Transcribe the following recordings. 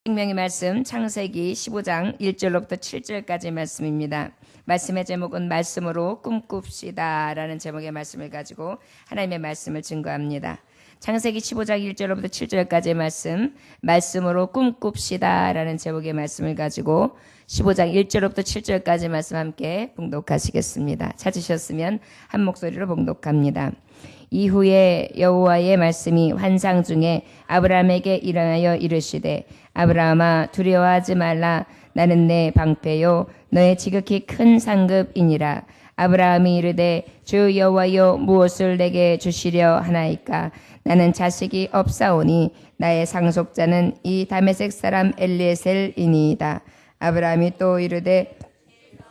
생명의 말씀 창세기 15장 1절로부터 7절까지 말씀입니다. 말씀의 제목은 말씀으로 꿈꿉시다 라는 제목의 말씀을 가지고 하나님의 말씀을 증거합니다. 창세기 15장 1절로부터 7절까지의 말씀으로 꿈꿉시다 라는 제목의 말씀을 가지고 15장 1절로부터 7절까지 말씀 함께 봉독하시겠습니다. 찾으셨으면 한 목소리로 봉독합니다. 이후에 여호와의 말씀이 환상 중에 아브라함에게 일어나여 이르시되 아브라함아 두려워하지 말라. 나는 내 방패요 너의 지극히 큰 상급이니라. 아브라함이 이르되 주 여호와여 무엇을 내게 주시려 하나이까. 나는 자식이 없사오니 나의 상속자는 이 다메섹 사람 엘리에셀이니이다. 아브라함이 또 이르되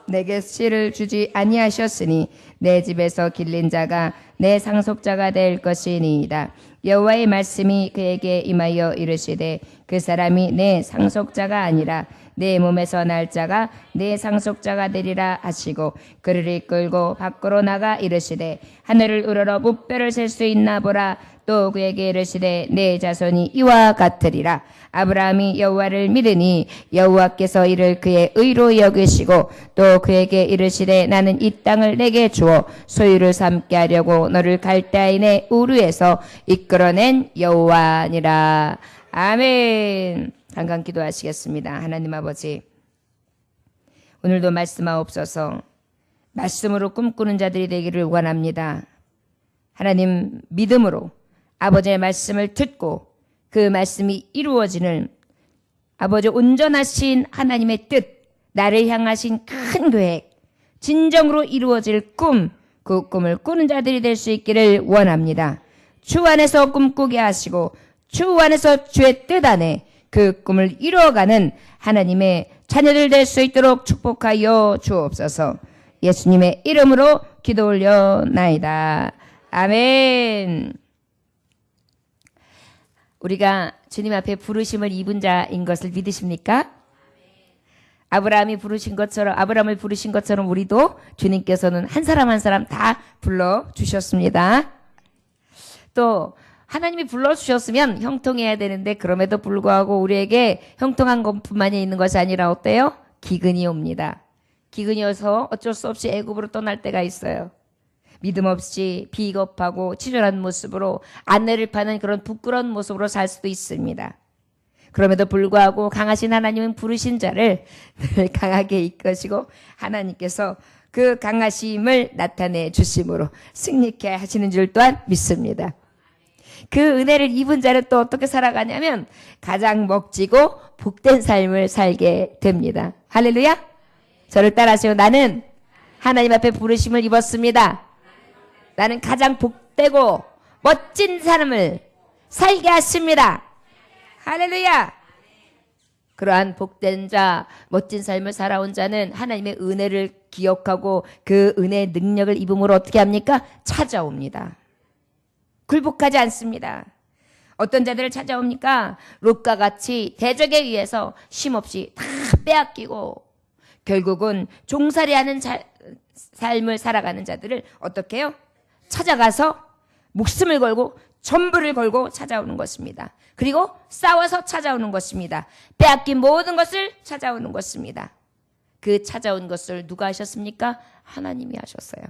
내게 씨를 주지 아니하셨으니 내 집에서 길린 자가 내 상속자가 될 것이니이다. 여호와의 말씀이 그에게 임하여 이르시되 그 사람이 내 상속자가 아니라 내 몸에서 날 자가 내 상속자가 되리라 하시고 그를 이끌고 밖으로 나가 이르시되 하늘을 우러러 무뼈를 셀 수 있나 보라. 또 그에게 이르시되 내 자손이 이와 같으리라. 아브라함이 여호와를 믿으니 여호와께서 이를 그의 의로 여기시고 또 그에게 이르시되 나는 이 땅을 내게 주어 소유를 삼게 하려고 너를 갈대아인의 우르에서 이끌어낸 여호와니라. 아멘. 잠깐 기도하시겠습니다. 하나님 아버지, 오늘도 말씀하옵소서. 말씀으로 꿈꾸는 자들이 되기를 원합니다. 하나님, 믿음으로 아버지의 말씀을 듣고 그 말씀이 이루어지는 아버지 온전하신 하나님의 뜻, 나를 향하신 큰 계획, 진정으로 이루어질 꿈, 그 꿈을 꾸는 자들이 될 수 있기를 원합니다. 주 안에서 꿈꾸게 하시고 주 안에서 주의 뜻 안에 그 꿈을 이루어가는 하나님의 자녀들 될 수 있도록 축복하여 주옵소서. 예수님의 이름으로 기도 올려나이다. 아멘. 우리가 주님 앞에 부르심을 입은 자인 것을 믿으십니까? 아브라함을 부르신 것처럼 우리도 주님께서는 한 사람 한 사람 다 불러주셨습니다. 또 하나님이 불러주셨으면 형통해야 되는데 그럼에도 불구하고 우리에게 형통한 것뿐만이 있는 것이 아니라 어때요? 기근이 옵니다. 기근이 와서 어쩔 수 없이 애굽으로 떠날 때가 있어요. 믿음 없이 비겁하고 치졸한 모습으로 안내를 파는 그런 부끄러운 모습으로 살 수도 있습니다. 그럼에도 불구하고 강하신 하나님은 부르신 자를 늘 강하게 이끄시고 하나님께서 그 강하심을 나타내 주심으로 승리케 하시는 줄 또한 믿습니다. 그 은혜를 입은 자는 또 어떻게 살아가냐면 가장 멋지고 복된 삶을 살게 됩니다. 할렐루야. 저를 따라하시고 나는 하나님 앞에 부르심을 입었습니다. 나는 가장 복되고 멋진 삶을 살게 하십니다. 할렐루야. 그러한 복된 자, 멋진 삶을 살아온 자는 하나님의 은혜를 기억하고 그 은혜의 능력을 입음으로 어떻게 합니까? 찾아옵니다. 굴복하지 않습니다. 어떤 자들을 찾아옵니까? 롯과 같이 대적에 의해서 쉼없이 다 빼앗기고 결국은 종살이하는 삶을 살아가는 자들을 어떻게 해요? 찾아가서 목숨을 걸고 전부를 걸고 찾아오는 것입니다. 그리고 싸워서 찾아오는 것입니다. 빼앗긴 모든 것을 찾아오는 것입니다. 그 찾아온 것을 누가 하셨습니까? 하나님이 하셨어요.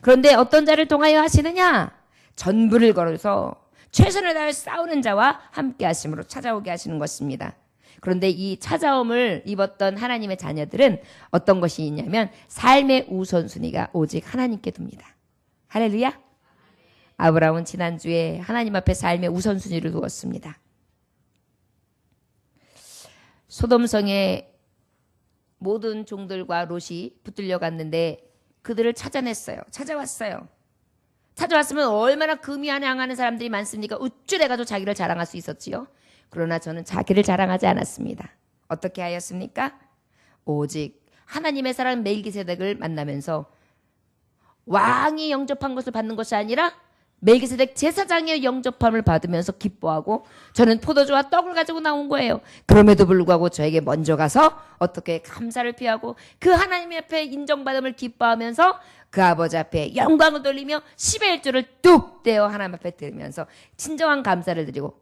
그런데 어떤 자를 통하여 하시느냐? 전부를 걸어서 최선을 다해 싸우는 자와 함께 하심으로 찾아오게 하시는 것입니다. 그런데 이 찾아옴을 입었던 하나님의 자녀들은 어떤 것이 있냐면 삶의 우선순위가 오직 하나님께 둡니다. 할렐루야. 아브라함은 지난주에 하나님 앞에 삶의 우선순위를 두었습니다. 소돔성의 모든 종들과 롯이 붙들려 갔는데 그들을 찾아냈어요. 찾아왔으면 얼마나 금이 향하는 사람들이 많습니까? 우쭐해가지고 자기를 자랑할 수 있었지요. 그러나 저는 자기를 자랑하지 않았습니다. 어떻게 하였습니까? 오직 하나님의 사랑 멜기세덱을 만나면서 왕이 영접한 것을 받는 것이 아니라 멜기세덱 제사장의 영접함을 받으면서 기뻐하고 저는 포도주와 떡을 가지고 나온 거예요. 그럼에도 불구하고 저에게 먼저 가서 어떻게 감사를 표하고 그 하나님 앞에 인정받음을 기뻐하면서 그 아버지 앞에 영광을 돌리며 10의 1조를 뚝 떼어 하나님 앞에 드리면서 진정한 감사를 드리고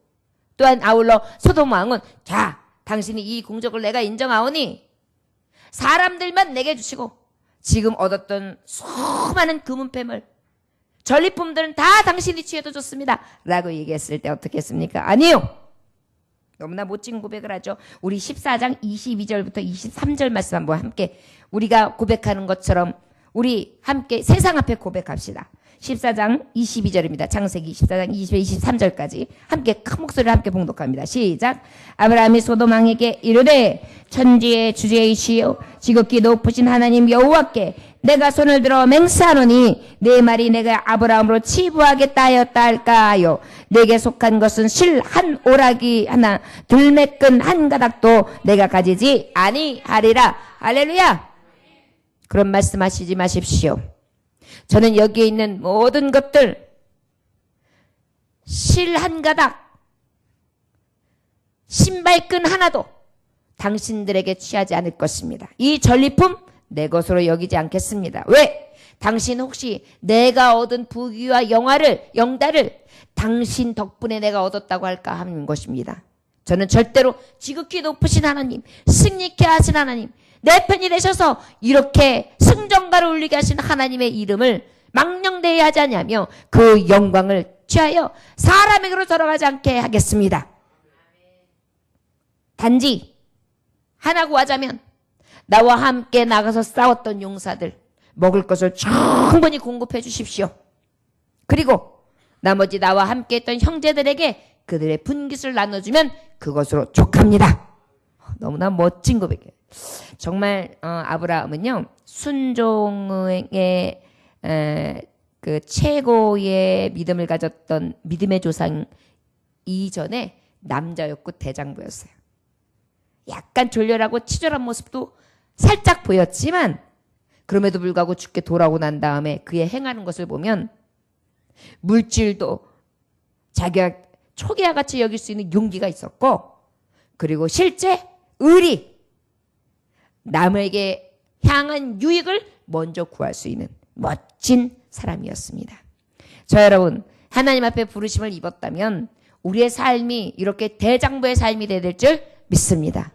또한 아울러 소돔 왕은 자, 당신이 이 공적을 내가 인정하오니 사람들만 내게 주시고 지금 얻었던 수많은 금은패물 전리품들은 다 당신이 취해도 좋습니다 라고 얘기했을 때 어떻게 했습니까? 아니요. 너무나 멋진 고백을 하죠. 우리 14장 22절부터 23절 말씀 한번 함께 우리가 고백하는 것처럼 우리 함께 세상 앞에 고백합시다. 14장 22절입니다. 창세기 14장 23절까지 함께 큰 목소리로 함께 봉독합니다. 시작. 아브라함이 소돔 왕에게 이르되 천지의 주제이시여 지극히 높으신 하나님 여호와께 내가 손을 들어 맹세하노니 내 말이 내가 아브라함으로 치부하겠다 하였다 할까요? 내게 속한 것은 실 한 오라기 하나 들매끈 한 가닥도 내가 가지지 아니하리라. 할렐루야. 그런 말씀하시지 마십시오. 저는 여기에 있는 모든 것들 실 한 가닥 신발끈 하나도 당신들에게 취하지 않을 것입니다. 이 전리품 내 것으로 여기지 않겠습니다. 왜? 당신 혹시 내가 얻은 부귀와 영달을 당신 덕분에 내가 얻었다고 할까 하는 것입니다. 저는 절대로 지극히 높으신 하나님, 승리케 하신 하나님, 내 편이 되셔서 이렇게 승전가를 울리게 하신 하나님의 이름을 망령되이 하지 않냐며 그 영광을 취하여 사람에게로 돌아가지 않게 하겠습니다. 단지 하나 구하자면 나와 함께 나가서 싸웠던 용사들 먹을 것을 충분히 공급해 주십시오. 그리고 나머지 나와 함께 했던 형제들에게 그들의 분깃을 나눠주면 그것으로 족합니다. 너무나 멋진 고백이에요. 정말 아브라함은요 순종의 그 최고의 믿음을 가졌던 믿음의 조상 이전에 남자였고 대장부였어요. 약간 졸렬하고 치졸한 모습도 살짝 보였지만 그럼에도 불구하고 죽게 돌아오고 난 다음에 그의 행하는 것을 보면 물질도 자기가 초기와 같이 여길 수 있는 용기가 있었고 그리고 실제 의리 남에게 향한 유익을 먼저 구할 수 있는 멋진 사람이었습니다. 저 여러분 하나님 앞에 부르심을 입었다면 우리의 삶이 이렇게 대장부의 삶이 될 줄 믿습니다.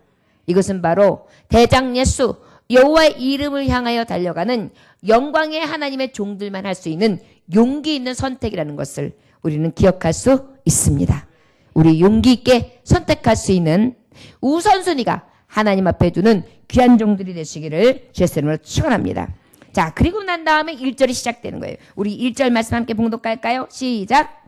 이것은 바로 대장 예수 여호와의 이름을 향하여 달려가는 영광의 하나님의 종들만 할 수 있는 용기 있는 선택이라는 것을 우리는 기억할 수 있습니다. 우리 용기 있게 선택할 수 있는 우선순위가 하나님 앞에 두는 귀한 종들이 되시기를 주의 이름으로 축원합니다. 자, 그리고 난 다음에 1절이 시작되는 거예요. 우리 1절 말씀 함께 봉독할까요? 시작.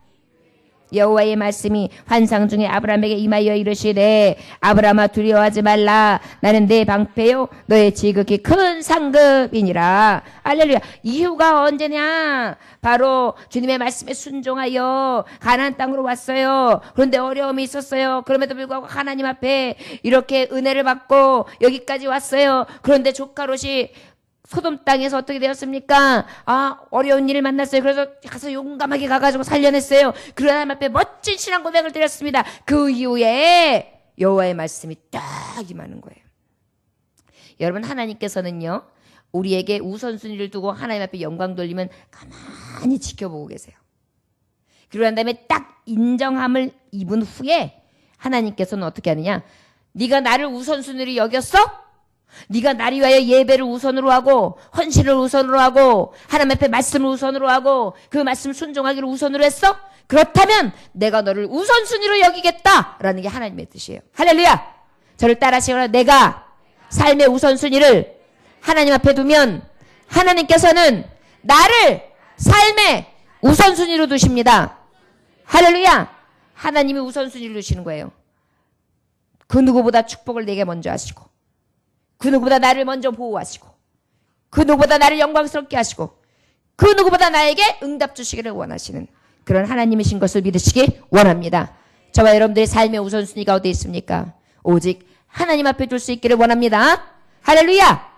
여호와의 말씀이 환상 중에 아브라함에게 임하여 이르시되 아브라함아 두려워하지 말라 나는 내 방패요 너의 지극히 큰 상급이니라. 할렐루야. 이유가 언제냐? 바로 주님의 말씀에 순종하여 가나안 땅으로 왔어요. 그런데 어려움이 있었어요. 그럼에도 불구하고 하나님 앞에 이렇게 은혜를 받고 여기까지 왔어요. 그런데 조카 롯이 소돔 땅에서 어떻게 되었습니까? 어려운 일을 만났어요. 그래서 가서 용감하게 가가지고 살려냈어요. 그런 하나님 앞에 멋진 신앙 고백을 드렸습니다. 그 이후에 여호와의 말씀이 딱 임하는 거예요. 여러분 하나님께서는요 우리에게 우선순위를 두고 하나님 앞에 영광 돌리면 가만히 지켜보고 계세요. 그러고 난 다음에 딱 인정함을 입은 후에 하나님께서는 어떻게 하느냐? 네가 나를 우선순위로 여겼어? 네가 나를 위하여 예배를 우선으로 하고 헌신을 우선으로 하고 하나님 앞에 말씀을 우선으로 하고 그 말씀 순종하기를 우선으로 했어? 그렇다면 내가 너를 우선순위로 여기겠다라는 게 하나님의 뜻이에요. 할렐루야. 저를 따라하시거나 내가 삶의 우선순위를 하나님 앞에 두면 하나님께서는 나를 삶의 우선순위로 두십니다. 할렐루야. 하나님이 우선순위를 두시는 거예요. 그 누구보다 축복을 내게 먼저 하시고 그 누구보다 나를 먼저 보호하시고 그 누구보다 나를 영광스럽게 하시고 그 누구보다 나에게 응답 주시기를 원하시는 그런 하나님이신 것을 믿으시기 원합니다. 저와 여러분들의 삶의 우선순위가 어디에 있습니까? 오직 하나님 앞에 둘 수 있기를 원합니다. 할렐루야.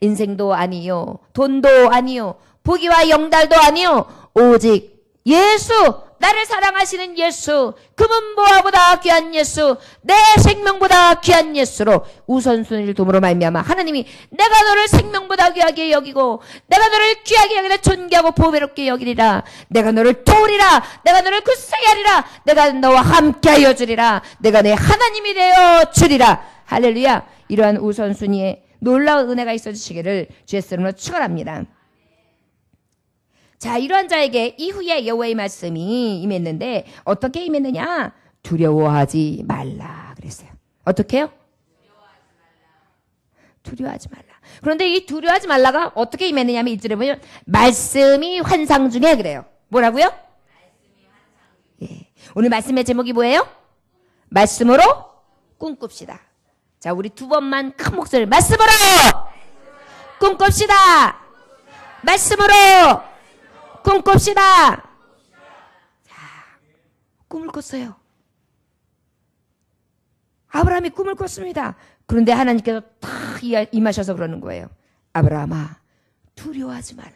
인생도 아니요 돈도 아니요 부귀와 영달도 아니요 오직 예수 나를 사랑하시는 예수, 금은 보화보다 귀한 예수, 내 생명보다 귀한 예수로 우선순위를 둠으로 말미암아 하나님이 내가 너를 생명보다 귀하게 여기고 내가 너를 귀하게 여기라 존귀하고 보배롭게 여기리라. 내가 너를 도우리라. 내가 너를 굳세게 하리라. 내가 너와 함께하여 주리라. 내가 내 하나님이 되어 주리라. 할렐루야. 이러한 우선순위에 놀라운 은혜가 있어 주시기를 주의 이름으로 축원합니다. 자, 이러한 자에게 이후에 여호와의 말씀이 임했는데 어떻게 임했느냐? 두려워하지 말라 그랬어요. 어떻게요? 두려워하지 말라. 그런데 이 두려워하지 말라가 어떻게 임했느냐 하면 1절에 보면 말씀이 환상 중에 그래요. 뭐라고요? 예. 오늘 말씀의 제목이 뭐예요? 말씀으로 꿈꿉시다. 자, 우리 두 번만 큰 목소리 말씀으로 꿈꿉시다. 말씀으로 꿈꿉시다. 자, 꿈을 꿨어요. 아브라함이 꿈을 꿨습니다. 그런데 하나님께서 다 임하셔서 그러는 거예요. 아브라함아, 두려워하지 말라.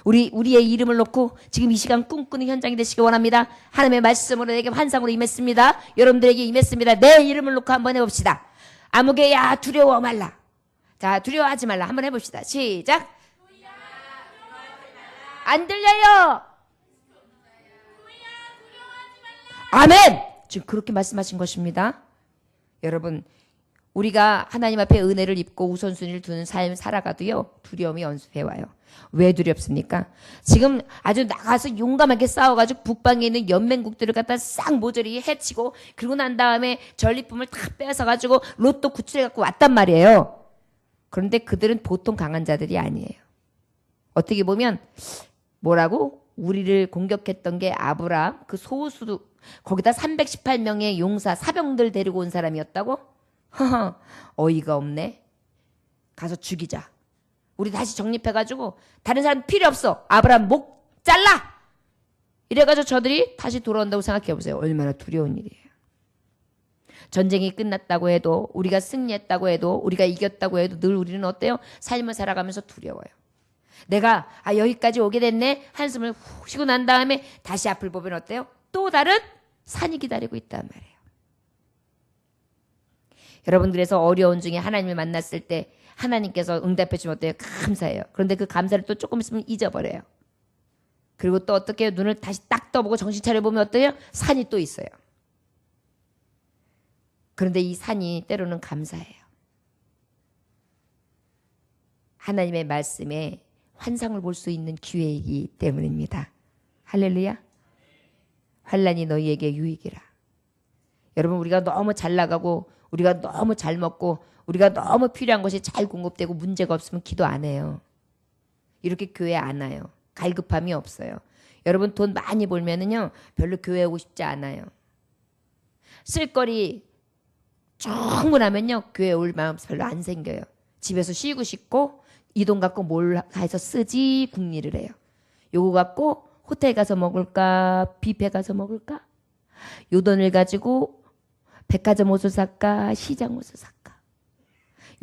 우리의 이름을 놓고 지금 이 시간 꿈꾸는 현장이 되시기 원합니다. 하나님의 말씀으로 내게 환상으로 임했습니다. 여러분들에게 임했습니다. 내 이름을 놓고 한번 해봅시다. 아무개야 두려워 말라. 자, 두려워하지 말라. 한번 해봅시다. 시작. 안 들려요. 아멘. 지금 그렇게 말씀하신 것입니다. 여러분, 우리가 하나님 앞에 은혜를 입고 우선순위를 두는 삶을 살아가도요, 두려움이 연습해와요. 왜 두렵습니까? 지금 아주 나가서 용감하게 싸워가지고 북방에 있는 연맹국들을 갖다 싹 모조리 해치고 그러고 난 다음에 전리품을 다 빼앗아가지고 로또 구출해갖고 왔단 말이에요. 그런데 그들은 보통 강한 자들이 아니에요. 어떻게 보면 뭐라고? 우리를 공격했던 게 아브라함, 그 소수, 거기다 318명의 용사, 사병들 데리고 온 사람이었다고? 허허, 어이가 없네. 가서 죽이자. 우리 다시 정립해가지고 다른 사람 필요 없어. 아브라함 목 잘라. 이래가지고 저들이 다시 돌아온다고 생각해보세요. 얼마나 두려운 일이에요. 전쟁이 끝났다고 해도, 우리가 승리했다고 해도, 우리가 이겼다고 해도 늘 우리는 어때요? 삶을 살아가면서 두려워요. 내가 여기까지 오게 됐네. 한숨을 훅 쉬고 난 다음에 다시 앞을 보면 어때요? 또 다른 산이 기다리고 있단 말이에요. 여러분, 그래서 어려운 중에 하나님을 만났을 때 하나님께서 응답해 주면 어때요? 감사해요. 그런데 그 감사를 또 조금 있으면 잊어버려요. 그리고 또 어떻게 해요? 눈을 다시 딱 떠보고 정신 차려보면 어때요? 산이 또 있어요. 그런데 이 산이 때로는 감사해요. 하나님의 말씀에 환상을 볼 수 있는 기회이기 때문입니다. 할렐루야. 환난이 너희에게 유익이라. 여러분, 우리가 너무 잘 나가고 우리가 너무 잘 먹고 우리가 너무 필요한 것이 잘 공급되고 문제가 없으면 기도 안 해요. 이렇게 교회 안 와요. 갈급함이 없어요. 여러분, 돈 많이 벌면은요 별로 교회 오고 싶지 않아요. 쓸거리 충분하면요 교회 올 마음 별로 안 생겨요. 집에서 쉬고 싶고 이 돈 갖고 뭘 해서 쓰지 궁리를 해요. 요거 갖고 호텔 가서 먹을까, 뷔페 가서 먹을까? 요 돈을 가지고 백화점 옷을 살까, 시장 옷을 살까?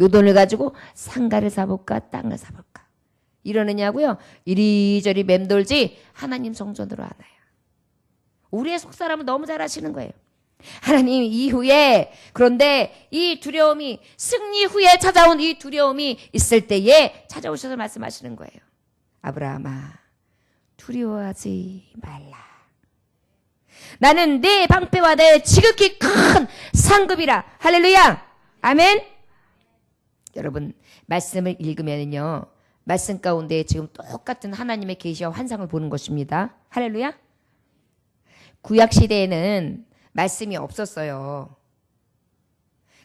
요 돈을 가지고 상가를 사볼까, 땅을 사볼까? 이러느냐고요? 이리저리 맴돌지 하나님 성전으로 안 와요. 우리의 속사람을 너무 잘 아시는 거예요. 하나님 이후에, 그런데 이 두려움이, 승리 후에 찾아온 이 두려움이 있을 때에 찾아오셔서 말씀하시는 거예요. 아브라함아, 두려워하지 말라. 나는 내 방패와 내 지극히 큰 상급이라. 할렐루야. 아멘. 여러분, 말씀을 읽으면요 말씀 가운데 지금 똑같은 하나님의 계시와 환상을 보는 것입니다. 할렐루야. 구약 시대에는 말씀이 없었어요.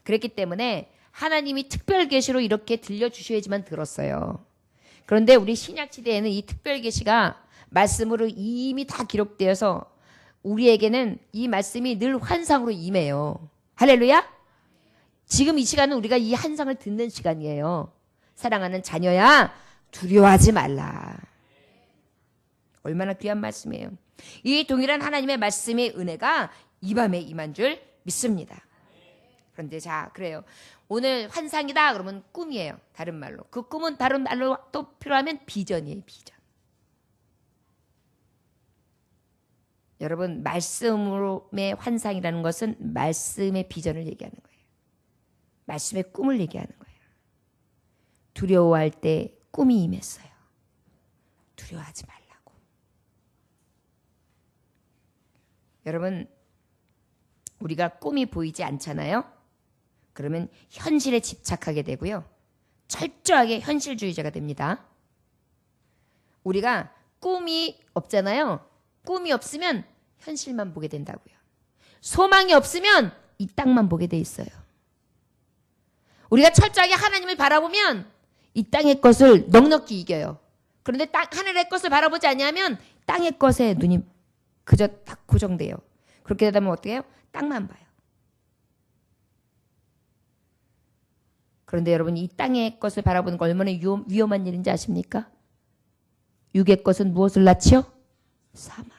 그랬기 때문에 하나님이 특별 계시로 이렇게 들려주셔야지만 들었어요. 그런데 우리 신약 시대에는 이 특별 계시가 말씀으로 이미 다 기록되어서 우리에게는 이 말씀이 늘 환상으로 임해요. 할렐루야. 지금 이 시간은 우리가 이 환상을 듣는 시간이에요. 사랑하는 자녀야, 두려워하지 말라. 얼마나 귀한 말씀이에요. 이 동일한 하나님의 말씀의 은혜가 이 밤에 임한 줄 믿습니다. 그런데 자, 그래요. 오늘 환상이다 그러면 꿈이에요. 다른 말로. 그 꿈은 다른 말로 또 필요하면 비전이에요. 비전. 여러분, 말씀의 환상이라는 것은 말씀의 비전을 얘기하는 거예요. 말씀의 꿈을 얘기하는 거예요. 두려워할 때 꿈이 임했어요. 두려워하지 말라고. 여러분, 우리가 꿈이 보이지 않잖아요. 그러면 현실에 집착하게 되고요. 철저하게 현실주의자가 됩니다. 우리가 꿈이 없잖아요. 꿈이 없으면 현실만 보게 된다고요. 소망이 없으면 이 땅만 보게 돼 있어요. 우리가 철저하게 하나님을 바라보면 이 땅의 것을 넉넉히 이겨요. 그런데 하늘의 것을 바라보지 않으면 땅의 것에 눈이 그저 딱 고정돼요. 그렇게 되다 보면 어떻게 해요? 땅만 봐요. 그런데 여러분, 이 땅의 것을 바라보는 거 얼마나 위험한 일인지 아십니까? 육의 것은 무엇을 낳지요? 사망.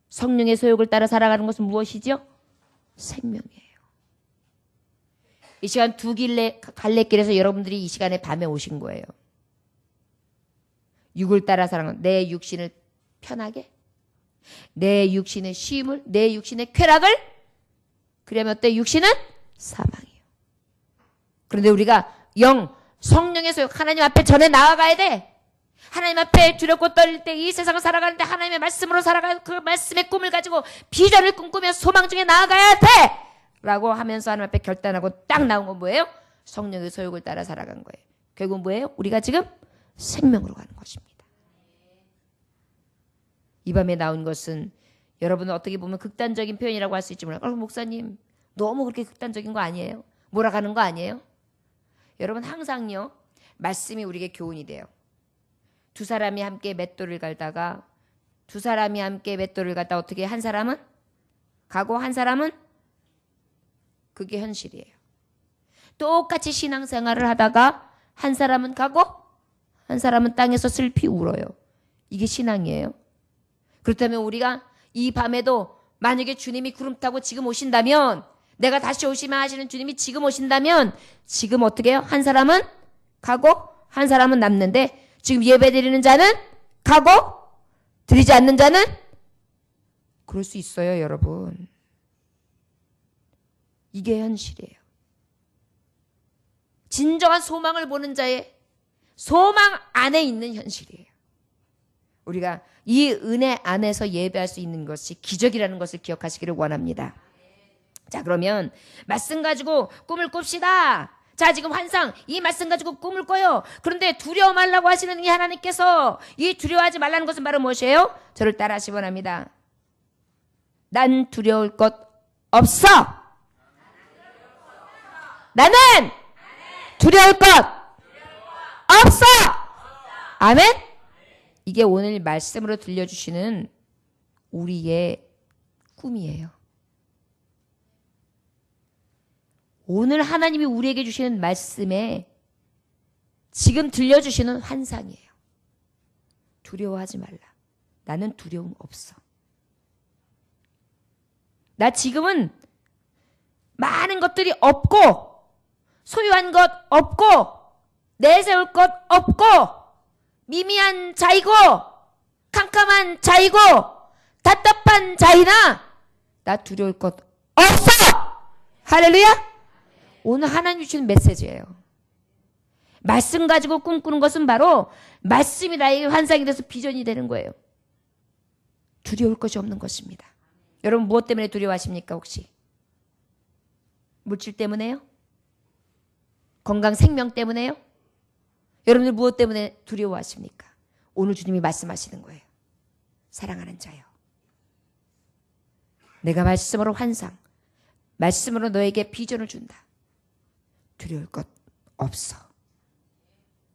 성령의 소욕을 따라 살아가는 것은 무엇이지요? 생명이에요. 이 시간 두 갈래길에서 여러분들이 이 시간에 밤에 오신 거예요. 육을 따라 살아가는 내 육신을 편하게, 내 육신의 쉼을, 내 육신의 쾌락을, 그러면 어때? 육신은 사망이에요. 그런데 우리가 성령의 소욕, 하나님 앞에 전에 나아가야 돼. 하나님 앞에 두렵고 떨릴 때 이 세상을 살아가는데 하나님의 말씀으로 살아가는 그 말씀의 꿈을 가지고 비전을 꿈꾸며 소망 중에 나아가야 돼! 라고 하면서 하나님 앞에 결단하고 딱 나온 건 뭐예요? 성령의 소욕을 따라 살아간 거예요. 결국 뭐예요? 우리가 지금 생명으로 가는 것입니다. 이 밤에 나온 것은 여러분은 어떻게 보면 극단적인 표현이라고 할 수 있지 몰라요. 목사님, 너무 그렇게 극단적인 거 아니에요? 몰아가는 거 아니에요? 여러분, 항상요, 말씀이 우리에게 교훈이 돼요. 두 사람이 함께 맷돌을 갈다가 어떻게 한 사람은 가고 한 사람은 그게 현실이에요. 똑같이 신앙생활을 하다가 한 사람은 가고 한 사람은 땅에서 슬피 울어요. 이게 신앙이에요. 그렇다면 우리가 이 밤에도 만약에 주님이 구름 타고 지금 오신다면, 내가 다시 오시면 하시는 주님이 지금 오신다면 지금 어떻게 해요? 한 사람은 가고 한 사람은 남는데, 지금 예배 드리는 자는 가고 드리지 않는 자는 그럴 수 있어요, 여러분. 이게 현실이에요. 진정한 소망을 보는 자의 소망 안에 있는 현실이에요. 우리가 이 은혜 안에서 예배할 수 있는 것이 기적이라는 것을 기억하시기를 원합니다. 자, 그러면 말씀 가지고 꿈을 꿉시다. 자, 지금 환상, 이 말씀 가지고 꿈을 꿔요. 그런데 두려워 말라고 하시는 이 하나님께서 이 두려워하지 말라는 것은 바로 무엇이에요? 저를 따라 하시 원합니다. 난 두려울 것 없어. 나는 두려울 것 없어. 아멘? 이게 오늘 말씀으로 들려주시는 우리의 꿈이에요. 오늘 하나님이 우리에게 주시는 말씀에 지금 들려주시는 환상이에요. 두려워하지 말라. 나는 두려움 없어. 나 지금은 많은 것들이 없고, 소유한 것 없고, 내세울 것 없고, 미미한 자이고, 캄캄한 자이고, 답답한 자이나 나 두려울 것 없어. 할렐루야. 오늘 하나님 주시는 메시지예요. 말씀 가지고 꿈꾸는 것은 바로 말씀이 나에게 환상이 돼서 비전이 되는 거예요. 두려울 것이 없는 것입니다. 여러분, 무엇 때문에 두려워하십니까? 혹시 물질 때문에요? 건강 생명 때문에요? 여러분들 무엇 때문에 두려워하십니까? 오늘 주님이 말씀하시는 거예요. 사랑하는 자요, 내가 말씀으로 환상, 말씀으로 너에게 비전을 준다. 두려울 것 없어.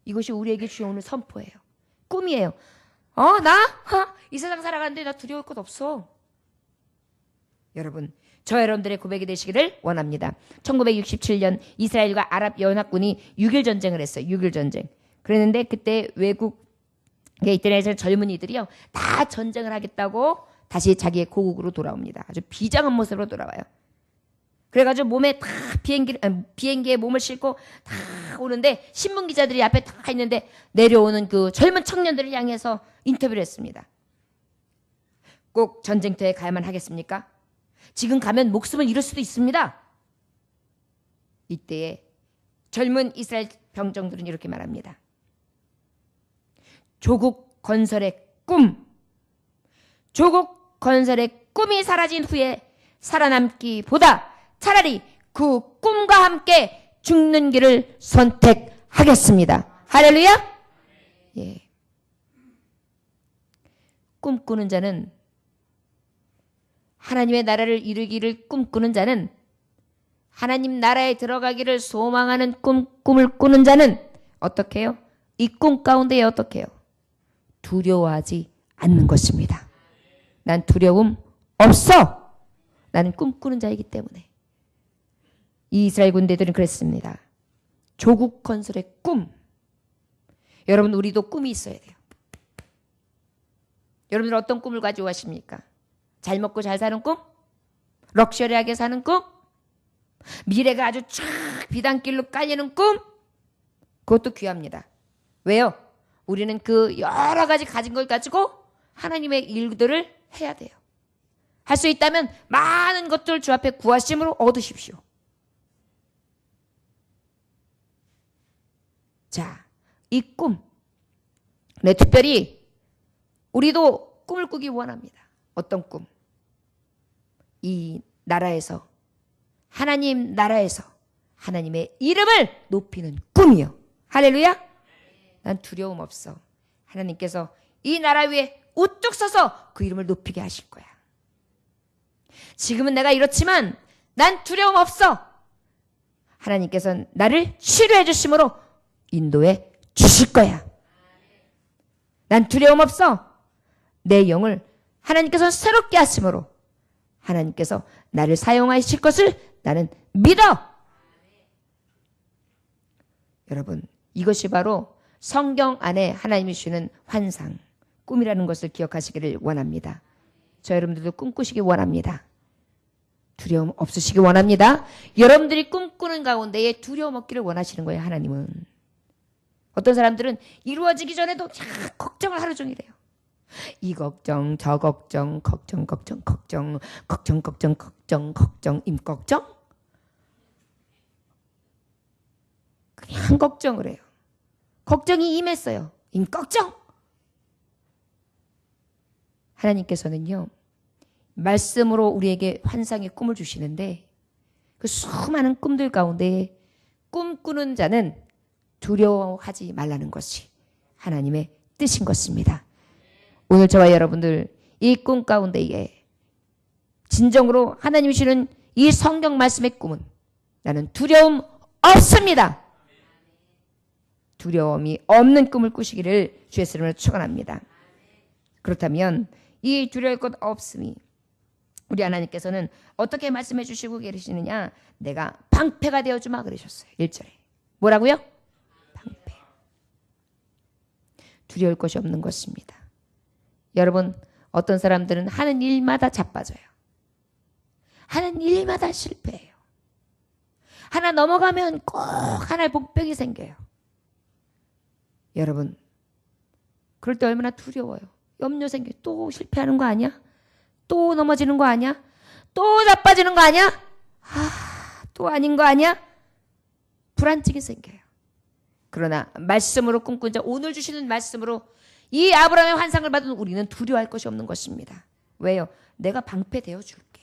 이것이 우리에게 주신 오늘 선포예요. 꿈이에요. 이 세상 살아가는데 나 두려울 것 없어. 여러분, 여러분들의 고백이 되시기를 원합니다. 1967년 이스라엘과 아랍 연합군이 6.1 전쟁을 했어요. 6.1 전쟁. 그랬는데 그때 외국에 있던 젊은이들이요, 다 전쟁을 하겠다고 다시 자기의 고국으로 돌아옵니다. 아주 비장한 모습으로 돌아와요. 그래가지고 몸에 다 비행기에 몸을 싣고 다 오는데, 신문 기자들이 앞에 다 있는데 내려오는 그 젊은 청년들을 향해서 인터뷰를 했습니다. 꼭 전쟁터에 가야만 하겠습니까? 지금 가면 목숨을 잃을 수도 있습니다. 이때에 젊은 이스라엘 병정들은 이렇게 말합니다. 조국 건설의 꿈, 조국 건설의 꿈이 사라진 후에 살아남기보다 차라리 그 꿈과 함께 죽는 길을 선택하겠습니다. 할렐루야! 예. 꿈꾸는 자는, 하나님의 나라를 이루기를 꿈꾸는 자는, 하나님 나라에 들어가기를 소망하는 꿈을 꾸는 자는 어떻게 해요? 이 꿈 가운데에 어떻게 해요? 두려워하지 않는 것입니다. 난 두려움 없어. 나는 꿈꾸는 자이기 때문에. 이 이스라엘 군대들은 그랬습니다. 조국 건설의 꿈. 여러분, 우리도 꿈이 있어야 돼요. 여러분들 어떤 꿈을 가지고 가십니까? 잘 먹고 잘 사는 꿈? 럭셔리하게 사는 꿈? 미래가 아주 쫙 비단길로 깔리는 꿈? 그것도 귀합니다. 왜요? 우리는 그 여러 가지 가진 걸 가지고 하나님의 일들을 해야 돼요. 할 수 있다면 많은 것들 주 앞에 구하심으로 얻으십시오. 자, 이 꿈. 네, 특별히 우리도 꿈을 꾸기 원합니다. 어떤 꿈? 이 나라에서, 하나님 나라에서 하나님의 이름을 높이는 꿈이요. 할렐루야! 난 두려움 없어. 하나님께서 이 나라 위에 우뚝 서서 그 이름을 높이게 하실 거야. 지금은 내가 이렇지만 난 두려움 없어. 하나님께서는 나를 치료해 주심으로 인도해 주실 거야. 난 두려움 없어. 내 영을 하나님께서 새롭게 하심으로 하나님께서 나를 사용하실 것을 나는 믿어. 여러분, 이것이 바로 성경 안에 하나님이 주시는 환상, 꿈이라는 것을 기억하시기를 원합니다. 저 여러분들도 꿈꾸시기 원합니다. 두려움 없으시기 원합니다. 여러분들이 꿈꾸는 가운데에 두려움 없기를 원하시는 거예요, 하나님은. 어떤 사람들은 이루어지기 전에도 걱정을 하루 종일 해요. 이 걱정, 저 걱정, 걱정, 임걱정. 그냥 걱정을 해요. 걱정이 임했어요. 임걱정. 하나님께서는요, 말씀으로 우리에게 환상의 꿈을 주시는데 그 수많은 꿈들 가운데 꿈꾸는 자는 두려워하지 말라는 것이 하나님의 뜻인 것입니다. 오늘 저와 여러분들 이 꿈 가운데에 진정으로 하나님이 주시는 이 성경 말씀의 꿈은 나는 두려움 없습니다. 두려움이 없는 꿈을 꾸시기를 주의 이름으로 축원합니다. 그렇다면 이 두려울 것 없음이 우리 하나님께서는 어떻게 말씀해 주시고 계시느냐? 내가 방패가 되어주마 그러셨어요. 1절에. 뭐라고요? 방패. 두려울 것이 없는 것입니다. 여러분, 어떤 사람들은 하는 일마다 자빠져요. 하는 일마다 실패해요. 하나 넘어가면 꼭 하나의 복병이 생겨요. 여러분, 그럴 때 얼마나 두려워요. 염려 생겨. 또 실패하는 거 아니야? 또 넘어지는 거 아니야? 또 자빠지는 거 아니야? 또 아닌 거 아니야? 불안증이 생겨요. 그러나 말씀으로 꿈꾼 자, 오늘 주시는 말씀으로 이 아브라함의 환상을 받은 우리는 두려워할 것이 없는 것입니다. 왜요? 내가 방패 되어줄게.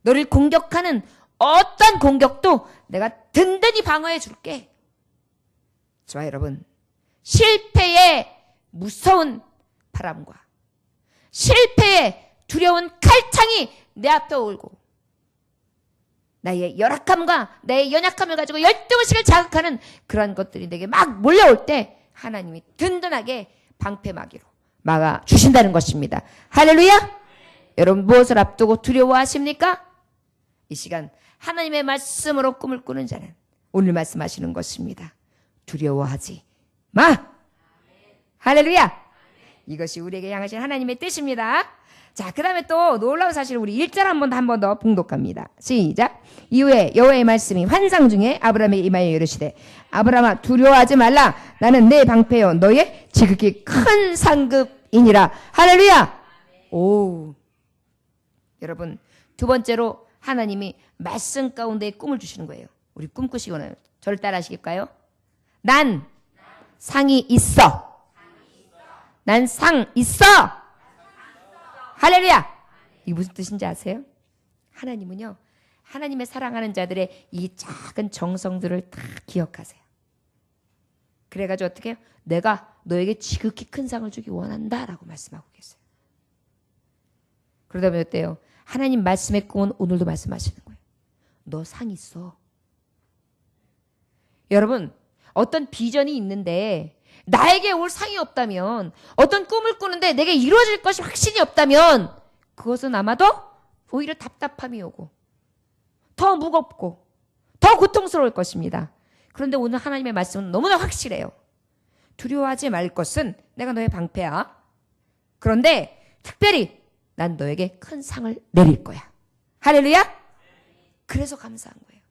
너를 공격하는 어떤 공격도 내가 든든히 방어해 줄게. 저와 여러분, 실패의 무서운 바람과 실패의 두려운 칼창이 내 앞에 오고 나의 열악함과 나의 연약함을 가지고 열등의식을 자극하는 그런 것들이 내게 막 몰려올 때 하나님이 든든하게 방패막이로 막아주신다는 것입니다. 할렐루야! 여러분, 무엇을 앞두고 두려워하십니까? 이 시간 하나님의 말씀으로 꿈을 꾸는 자는 오늘 말씀하시는 것입니다. 두려워하지 마! 할렐루야! 이것이 우리에게 향하신 하나님의 뜻입니다. 자, 그 다음에 또 놀라운 사실 우리 1절 한 번 더 봉독합니다. 시작. 이후에 여호와의 말씀이 환상 중에 아브라함에게 임하여 이르시되 아브라함아 두려워하지 말라. 나는 내 방패요 너의 지극히 큰 상급 이니라. 할렐루야. 오, 여러분, 두 번째로 하나님이 말씀 가운데 꿈을 주시는 거예요. 우리 꿈꾸시거나 저를 따라 하시겠까요? 난 상이 있어. 난 상 있어. 할렐루야. 이게 무슨 뜻인지 아세요? 하나님은요, 하나님의 사랑하는 자들의 이 작은 정성들을 다 기억하세요. 그래가지고 어떻게 해요? 내가 너에게 지극히 큰 상을 주기 원한다 라고 말씀하고 계세요. 그러다 보면 어때요? 하나님 말씀의 꿈은 오늘도 말씀하시는 거예요. 너 상 있어. 여러분, 어떤 비전이 있는데 나에게 올 상이 없다면, 어떤 꿈을 꾸는데 내게 이루어질 것이 확신이 없다면 그것은 아마도 오히려 답답함이 오고 더 무겁고 더 고통스러울 것입니다. 그런데 오늘 하나님의 말씀은 너무나 확실해요. 두려워하지 말 것은 내가 너의 방패야. 그런데 특별히 난 너에게 큰 상을 내릴 거야. 할렐루야. 그래서 감사한 거예요.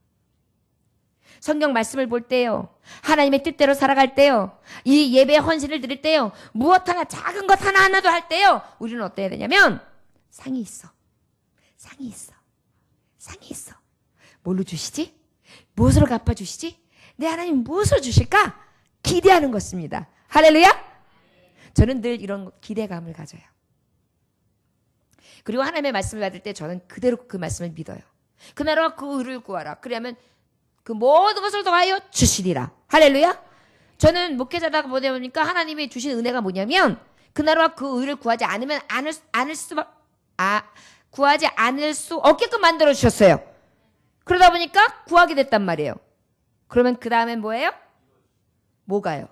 성경 말씀을 볼 때요, 하나님의 뜻대로 살아갈 때요, 이 예배의 헌신을 드릴 때요, 무엇 하나, 작은 것 하나하나도 할 때요, 우리는 어때야 되냐면 상이 있어. 상이 있어. 상이 있어. 뭘로 주시지? 무엇으로 갚아주시지? 내 하나님 무엇으로 주실까? 기대하는 것입니다. 할렐루야. 저는 늘 이런 기대감을 가져요. 그리고 하나님의 말씀을 받을 때 저는 그대로 그 말씀을 믿어요. 그 나라와 그 의를 구하라. 그러면 그 모든 것을 더하여 주시리라. 할렐루야. 저는 목회자다가 보니까 하나님이 주신 은혜가 뭐냐면 그 나라와 그 의를 구하지 않으면 구하지 않을 수 없게끔 만들어 주셨어요. 그러다 보니까 구하게 됐단 말이에요. 그러면 그 다음엔 뭐예요? 뭐가요?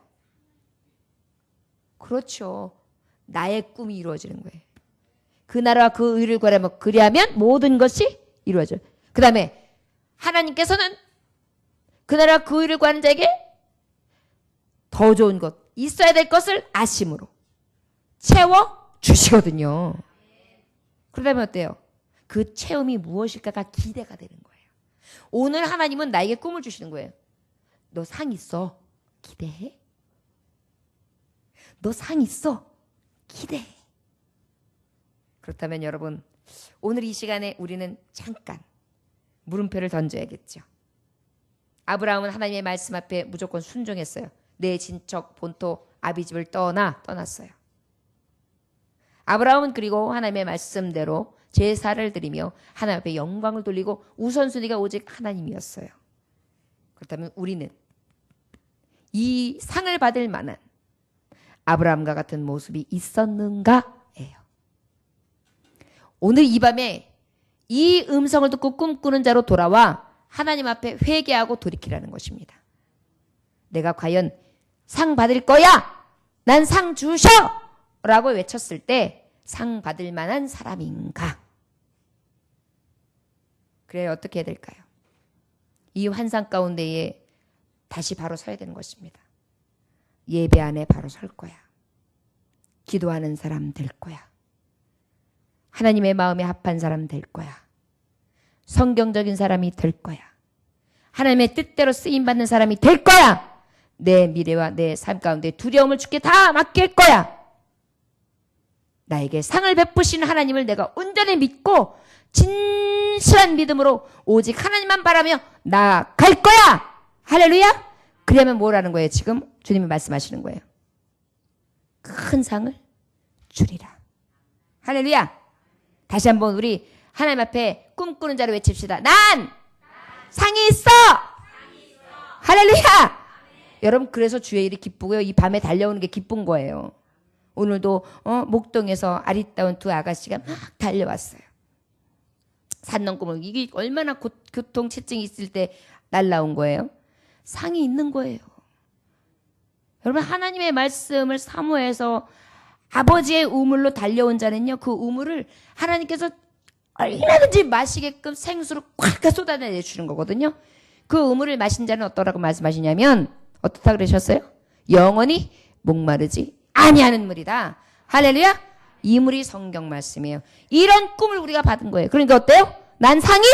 그렇죠. 나의 꿈이 이루어지는 거예요. 그 나라와 그 의를 구하려면, 그리하면 모든 것이 이루어져요. 그 다음에 하나님께서는 그 나라와 그 의를 구하는 자에게 더 좋은 것, 있어야 될 것을 아심으로 채워주시거든요. 그러다면 어때요? 그 채움이 무엇일까가 기대가 되는 거예요. 오늘 하나님은 나에게 꿈을 주시는 거예요. 너 상 있어. 기대해. 너 상 있어. 기대해. 그렇다면 여러분, 오늘 이 시간에 우리는 잠깐 물음표를 던져야겠죠. 아브라함은 하나님의 말씀 앞에 무조건 순종했어요. 내 친척 본토 아비집을 떠났어요. 아브라함은 그리고 하나님의 말씀대로 제사를 드리며 하나님 앞에 영광을 돌리고 우선순위가 오직 하나님이었어요. 그렇다면 우리는 이 상을 받을 만한 아브라함과 같은 모습이 있었는가예요. 오늘 이 밤에 이 음성을 듣고 꿈꾸는 자로 돌아와 하나님 앞에 회개하고 돌이키라는 것입니다. 내가 과연 상 받을 거야? 난 상 주셔! 라고 외쳤을 때 상 받을 만한 사람인가? 그래, 어떻게 해야 될까요? 이 환상 가운데에 다시 바로 서야 되는 것입니다. 예배 안에 바로 설 거야. 기도하는 사람 될 거야. 하나님의 마음에 합한 사람 될 거야. 성경적인 사람이 될 거야. 하나님의 뜻대로 쓰임받는 사람이 될 거야. 내 미래와 내 삶 가운데 두려움을 주께 다 맡길 거야. 나에게 상을 베푸시는 하나님을 내가 온전히 믿고 진실한 믿음으로 오직 하나님만 바라며 나아갈 거야. 할렐루야. 그러면 뭐라는 거예요? 지금 주님이 말씀하시는 거예요. 큰 상을 주리라. 할렐루야. 다시 한번 우리 하나님 앞에 꿈꾸는 자로 외칩시다. 난 상이 있어. 할렐루야. 여러분, 그래서 주의 일이 기쁘고요. 이 밤에 달려오는 게 기쁜 거예요. 오늘도 목동에서 아리따운 두 아가씨가 막 달려왔어요. 산 넘고 이게 얼마나 교통체증이 있을 때 날라온 거예요. 상이 있는 거예요. 여러분, 하나님의 말씀을 사모해서 아버지의 우물로 달려온 자는요, 그 우물을 하나님께서 얼마든지 마시게끔 생수를 꽉 쏟아내 주는 거거든요. 그 우물을 마신 자는 어떠라고 말씀하시냐면 어떻다 그러셨어요? 영원히 목마르지 아니하는 물이다. 할렐루야. 이 물이 성경 말씀이에요. 이런 꿈을 우리가 받은 거예요. 그러니까 어때요? 난 상이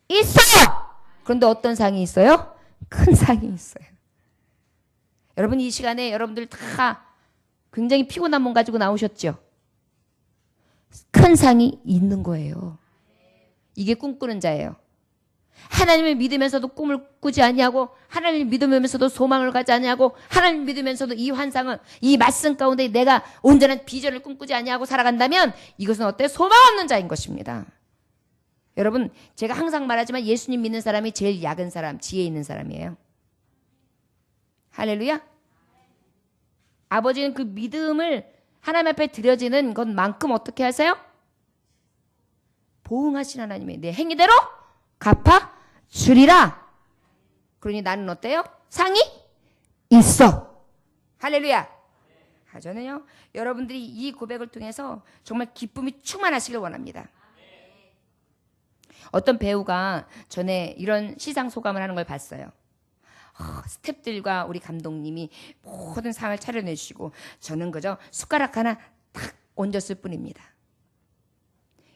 있어요. 그런데 어떤 상이 있어요? 큰 상이 있어요. 여러분, 이 시간에 여러분들 다 굉장히 피곤한 몸 가지고 나오셨죠? 큰 상이 있는 거예요. 이게 꿈꾸는 자예요. 하나님을 믿으면서도 꿈을 꾸지 아니하고 하나님을 믿으면서도 소망을 가지 아니하고 하나님을 믿으면서도 이 환상을 이 말씀 가운데 내가 온전한 비전을 꿈꾸지 아니하고 살아간다면 이것은 어때? 소망 없는 자인 것입니다. 여러분 제가 항상 말하지만 예수님 믿는 사람이 제일 약은 사람, 지혜 있는 사람이에요. 할렐루야. 아버지는 그 믿음을 하나님 앞에 드려지는 것만큼 어떻게 하세요? 보응하신 하나님이 내 행위대로 갚아주리라. 그러니 나는 어때요? 상이 있어. 할렐루야. 저는요 여러분들이 이 고백을 통해서 정말 기쁨이 충만하시길 원합니다. 어떤 배우가 전에 이런 시상 소감을 하는 걸 봤어요. 스태프들과 우리 감독님이 모든 상을 차려내주시고 저는 그저 숟가락 하나 딱 얹었을 뿐입니다.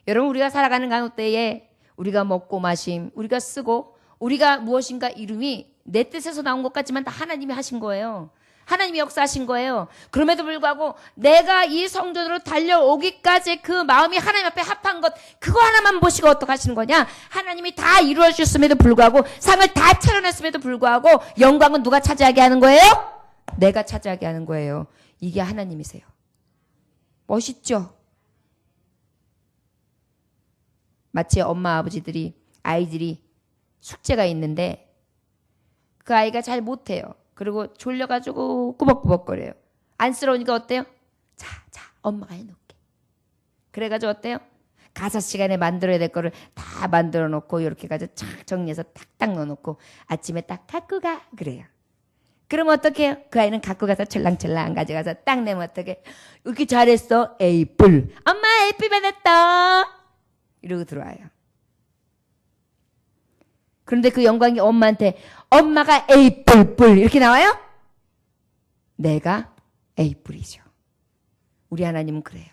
여러분 우리가 살아가는 가운데에 우리가 먹고 마심, 우리가 쓰고 우리가 무엇인가 이름이 내 뜻에서 나온 것 같지만 다 하나님이 하신 거예요. 하나님이 역사하신 거예요. 그럼에도 불구하고 내가 이 성전으로 달려오기까지 그 마음이 하나님 앞에 합한 것 그거 하나만 보시고 어떻게 하시는 거냐. 하나님이 다 이루어 주셨음에도 불구하고 상을 다 차려냈음에도 불구하고 영광은 누가 차지하게 하는 거예요? 내가 차지하게 하는 거예요. 이게 하나님이세요. 멋있죠? 마치 엄마 아버지들이 아이들이 숙제가 있는데 그 아이가 잘 못해요. 그리고 졸려가지고 꾸벅꾸벅거려요. 안쓰러우니까 어때요? 자, 엄마가 해놓을게. 그래가지고 어때요? 가사 시간에 만들어야 될 거를 다 만들어 놓고 이렇게 가지고 착 정리해서 딱딱 넣어놓고 아침에 딱 갖고 가. 그래요. 그러면 어떻게 해요? 그 아이는 갖고 가서 철랑철랑 가져가서 딱 내면 어떻게 이렇게 잘했어. 에이뿔. 엄마 에이뿔 받았다. 이러고 들어와요. 그런데 그 영광이 엄마한테 엄마가 에이뿔뿔 이렇게 나와요? 내가 에이뿔이죠. 우리 하나님은 그래요.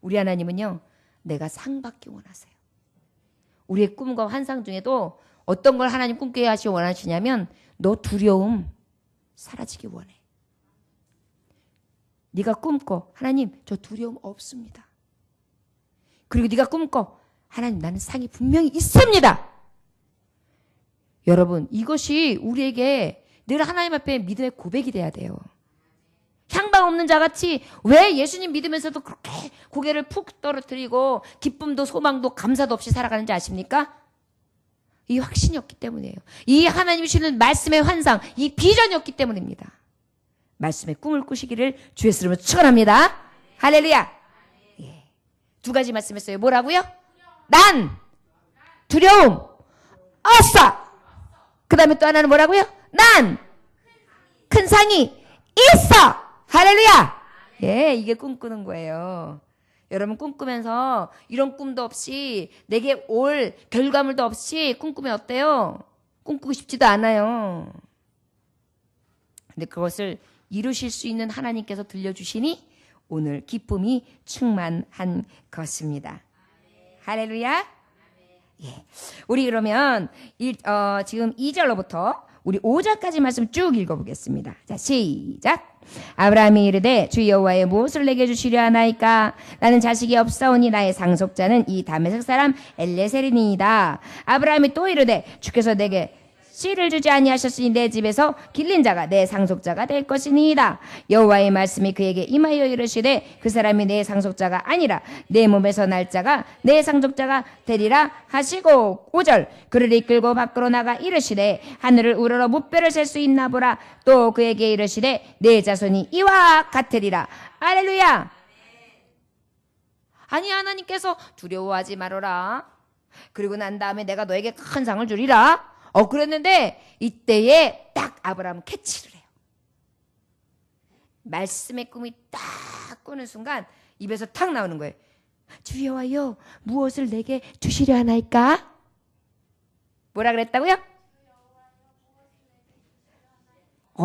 우리 하나님은요. 내가 상 받기 원하세요. 우리의 꿈과 환상 중에도 어떤 걸 하나님 꿈꾸게 하시 원하시냐면 너 두려움 사라지기 원해. 네가 꿈꿔. 하나님 저 두려움 없습니다. 그리고 네가 꿈꿔. 하나님 나는 상이 분명히 있습니다. 여러분 이것이 우리에게 늘 하나님 앞에 믿음의 고백이 돼야 돼요. 향방 없는 자같이 왜 예수님 믿으면서도 그렇게 고개를 푹 떨어뜨리고 기쁨도 소망도 감사도 없이 살아가는지 아십니까? 이 확신이 없기 때문이에요. 이 하나님이 주시는 말씀의 환상, 이 비전이 없기 때문입니다. 말씀의 꿈을 꾸시기를 주의 이름으로 축원합니다. 할렐루야. 예. 두 가지 말씀했어요. 뭐라고요? 난 두려움 없어. 그 다음에 또 하나는 뭐라고요? 난 큰 상이 있어. 할렐루야. 예, 이게 꿈꾸는 거예요. 여러분 꿈꾸면서 이런 꿈도 없이 내게 올 결과물도 없이 꿈꾸면 어때요? 꿈꾸고 싶지도 않아요. 근데 그것을 이루실 수 있는 하나님께서 들려주시니 오늘 기쁨이 충만한 것입니다. 할렐루야. 예. 우리 그러면 지금 2절로부터 우리 5절까지 말씀 쭉 읽어보겠습니다. 자, 시작. 아브라함이 이르되 주 여호와의 무엇을 내게 주시려 하나이까? 나는 자식이 없사오니 나의 상속자는 이 다메섹 사람 엘레셀이니이다. 아브라함이 또 이르되 주께서 내게 씨를 주지 아니하셨으니 내 집에서 길린 자가 내 상속자가 될 것이니이다. 여호와의 말씀이 그에게 임하여 이르시되 그 사람이 내 상속자가 아니라 내 몸에서 날 자가 내 상속자가 되리라 하시고 5절 그를 이끌고 밖으로 나가 이르시되 하늘을 우러러 무뼈를 셀 수 있나 보라. 또 그에게 이르시되 내 자손이 이와 같으리라. 할렐루야. 아니 하나님께서 두려워하지 말아라. 그리고 난 다음에 내가 너에게 큰 상을 주리라. 그랬는데 이때에 딱 아브라함은 캐치를 해요. 말씀의 꿈이 딱 꾸는 순간 입에서 탁 나오는 거예요. 주 여호와여 무엇을 내게 주시려 하나이까? 뭐라 그랬다고요?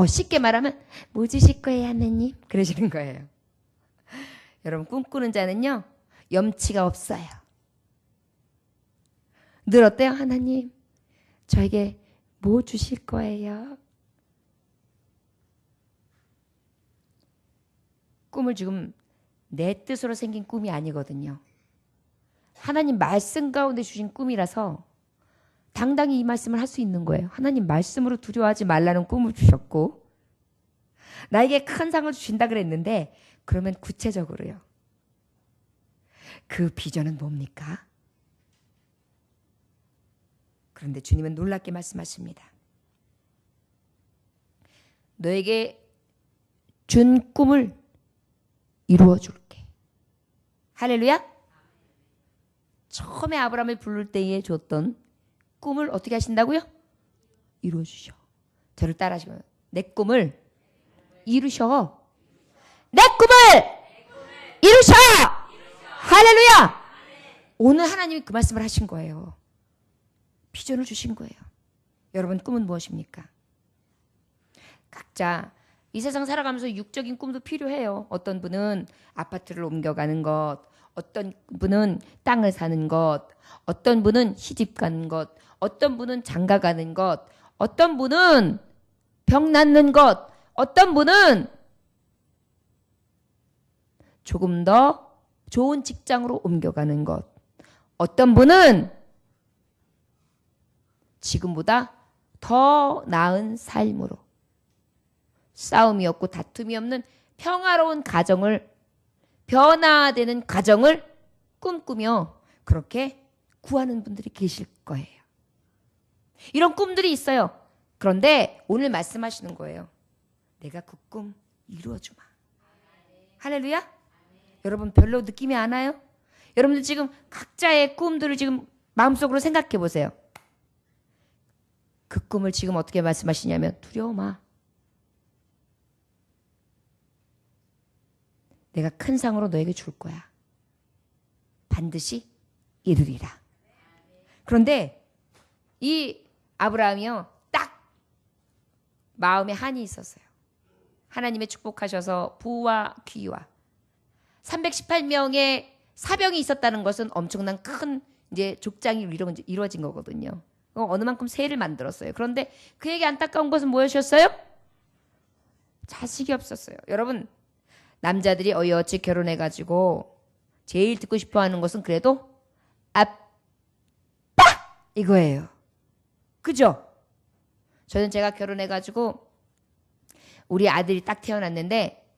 쉽게 말하면 뭐 주실 거예요 하나님? 그러시는 거예요. 여러분 꿈꾸는 자는요 염치가 없어요. 늘 어때요? 하나님 저에게 뭐 주실 거예요? 꿈을 지금 내 뜻으로 생긴 꿈이 아니거든요. 하나님 말씀 가운데 주신 꿈이라서 당당히 이 말씀을 할 수 있는 거예요. 하나님 말씀으로 두려워하지 말라는 꿈을 주셨고 나에게 큰 상을 주신다 그랬는데 그러면 구체적으로요. 그 비전은 뭡니까? 그런데 주님은 놀랍게 말씀하십니다. 너에게 준 꿈을 이루어 줄게. 할렐루야. 처음에 아브라함을 부를 때에 줬던 꿈을 어떻게 하신다고요? 이루어 주셔. 저를 따라하시면 내 꿈을 이루셔. 내 꿈을 이루셔. 할렐루야. 오늘 하나님이 그 말씀을 하신 거예요. 비전을 주신 거예요. 여러분 꿈은 무엇입니까? 각자 이 세상 살아가면서 육적인 꿈도 필요해요. 어떤 분은 아파트를 옮겨가는 것, 어떤 분은 땅을 사는 것, 어떤 분은 시집 가는 것, 어떤 분은 장가 가는 것, 어떤 분은 병 낫는 것, 어떤 분은 조금 더 좋은 직장으로 옮겨가는 것, 어떤 분은 지금보다 더 나은 삶으로 싸움이 없고 다툼이 없는 평화로운 가정을, 변화되는 가정을 꿈꾸며 그렇게 구하는 분들이 계실 거예요. 이런 꿈들이 있어요. 그런데 오늘 말씀하시는 거예요. 내가 그 꿈 이루어주마. 할렐루야. 여러분 별로 느낌이 안 와요? 여러분들 지금 각자의 꿈들을 지금 마음속으로 생각해 보세요. 그 꿈을 지금 어떻게 말씀하시냐면 두려워 마. 내가 큰 상으로 너에게 줄 거야. 반드시 이루리라. 그런데 이 아브라함이요. 딱 마음에 한이 있었어요. 하나님의 축복하셔서 부와 귀와 318명의 사병이 있었다는 것은 엄청난 큰 이제 족장이 이루어진 거거든요. 어느 만큼 세를 만들었어요. 그런데 그에게 안타까운 것은 무엇이었어요? 자식이 없었어요. 여러분 남자들이 어찌 결혼해가지고 제일 듣고 싶어하는 것은 그래도 아빠 이거예요. 그죠? 저는 제가 결혼해가지고 우리 아들이 딱 태어났는데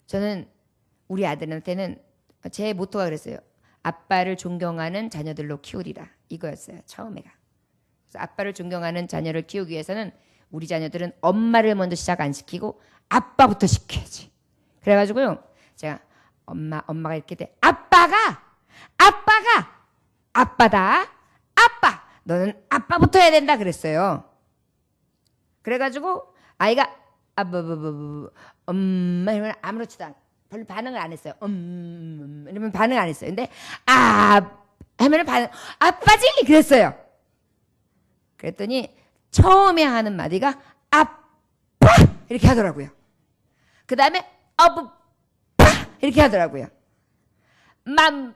저는 우리 아들한테는 제 모토가 그랬어요. 아빠를 존경하는 자녀들로 키우리라. 이거였어요. 처음에가. 그래서 아빠를 존경하는 자녀를 키우기 위해서는 우리 자녀들은 엄마를 먼저 시작 안 시키고 아빠부터 시켜야지. 그래가지고요. 제가 엄마가 이렇게 돼. 아빠가 아빠다. 아빠. 너는 아빠부터 해야 된다 그랬어요. 그래가지고 아이가 엄마 이러면 아무렇지도 않아. 별로 반응을 안 했어요. 이러면 반응 안 했어요. 근데 하면은 아빠지 그랬어요. 그랬더니 처음에 하는 마디가 아빠 이렇게 하더라고요. 그 다음에 어부빠 이렇게 하더라고요. 맘빠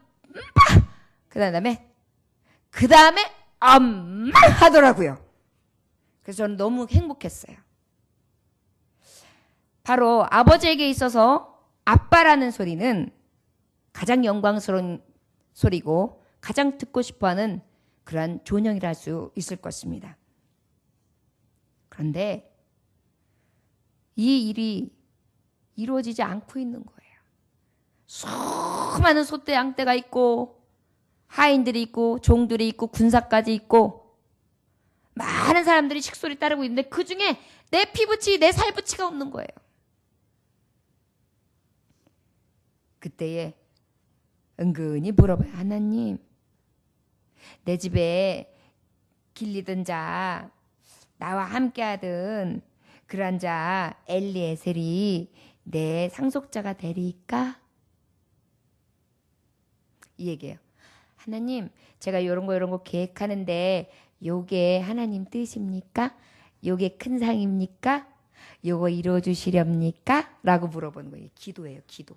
그 다음에 엄마 하더라고요. 그래서 저는 너무 행복했어요. 바로 아버지에게 있어서 아빠라는 소리는 가장 영광스러운 소리고 가장 듣고 싶어하는 그러한 존영이라 할 수 있을 것입니다. 그런데 이 일이 이루어지지 않고 있는 거예요. 수많은 소떼 양떼가 있고 하인들이 있고 종들이 있고 군사까지 있고 많은 사람들이 식소리 따르고 있는데 그중에 내 피부치 내 살부치가 없는 거예요. 그때에 은근히 물어봐요. 하나님 내 집에 길리던 자 나와 함께하던 그런 자 엘리에셀이 내 상속자가 되리까? 이 얘기예요. 하나님 제가 이런 거 계획하는데 요게 하나님 뜻입니까? 요게 큰 상입니까? 요거 이루어 주시렵니까? 라고 물어보는 거예요. 기도예요. 기도.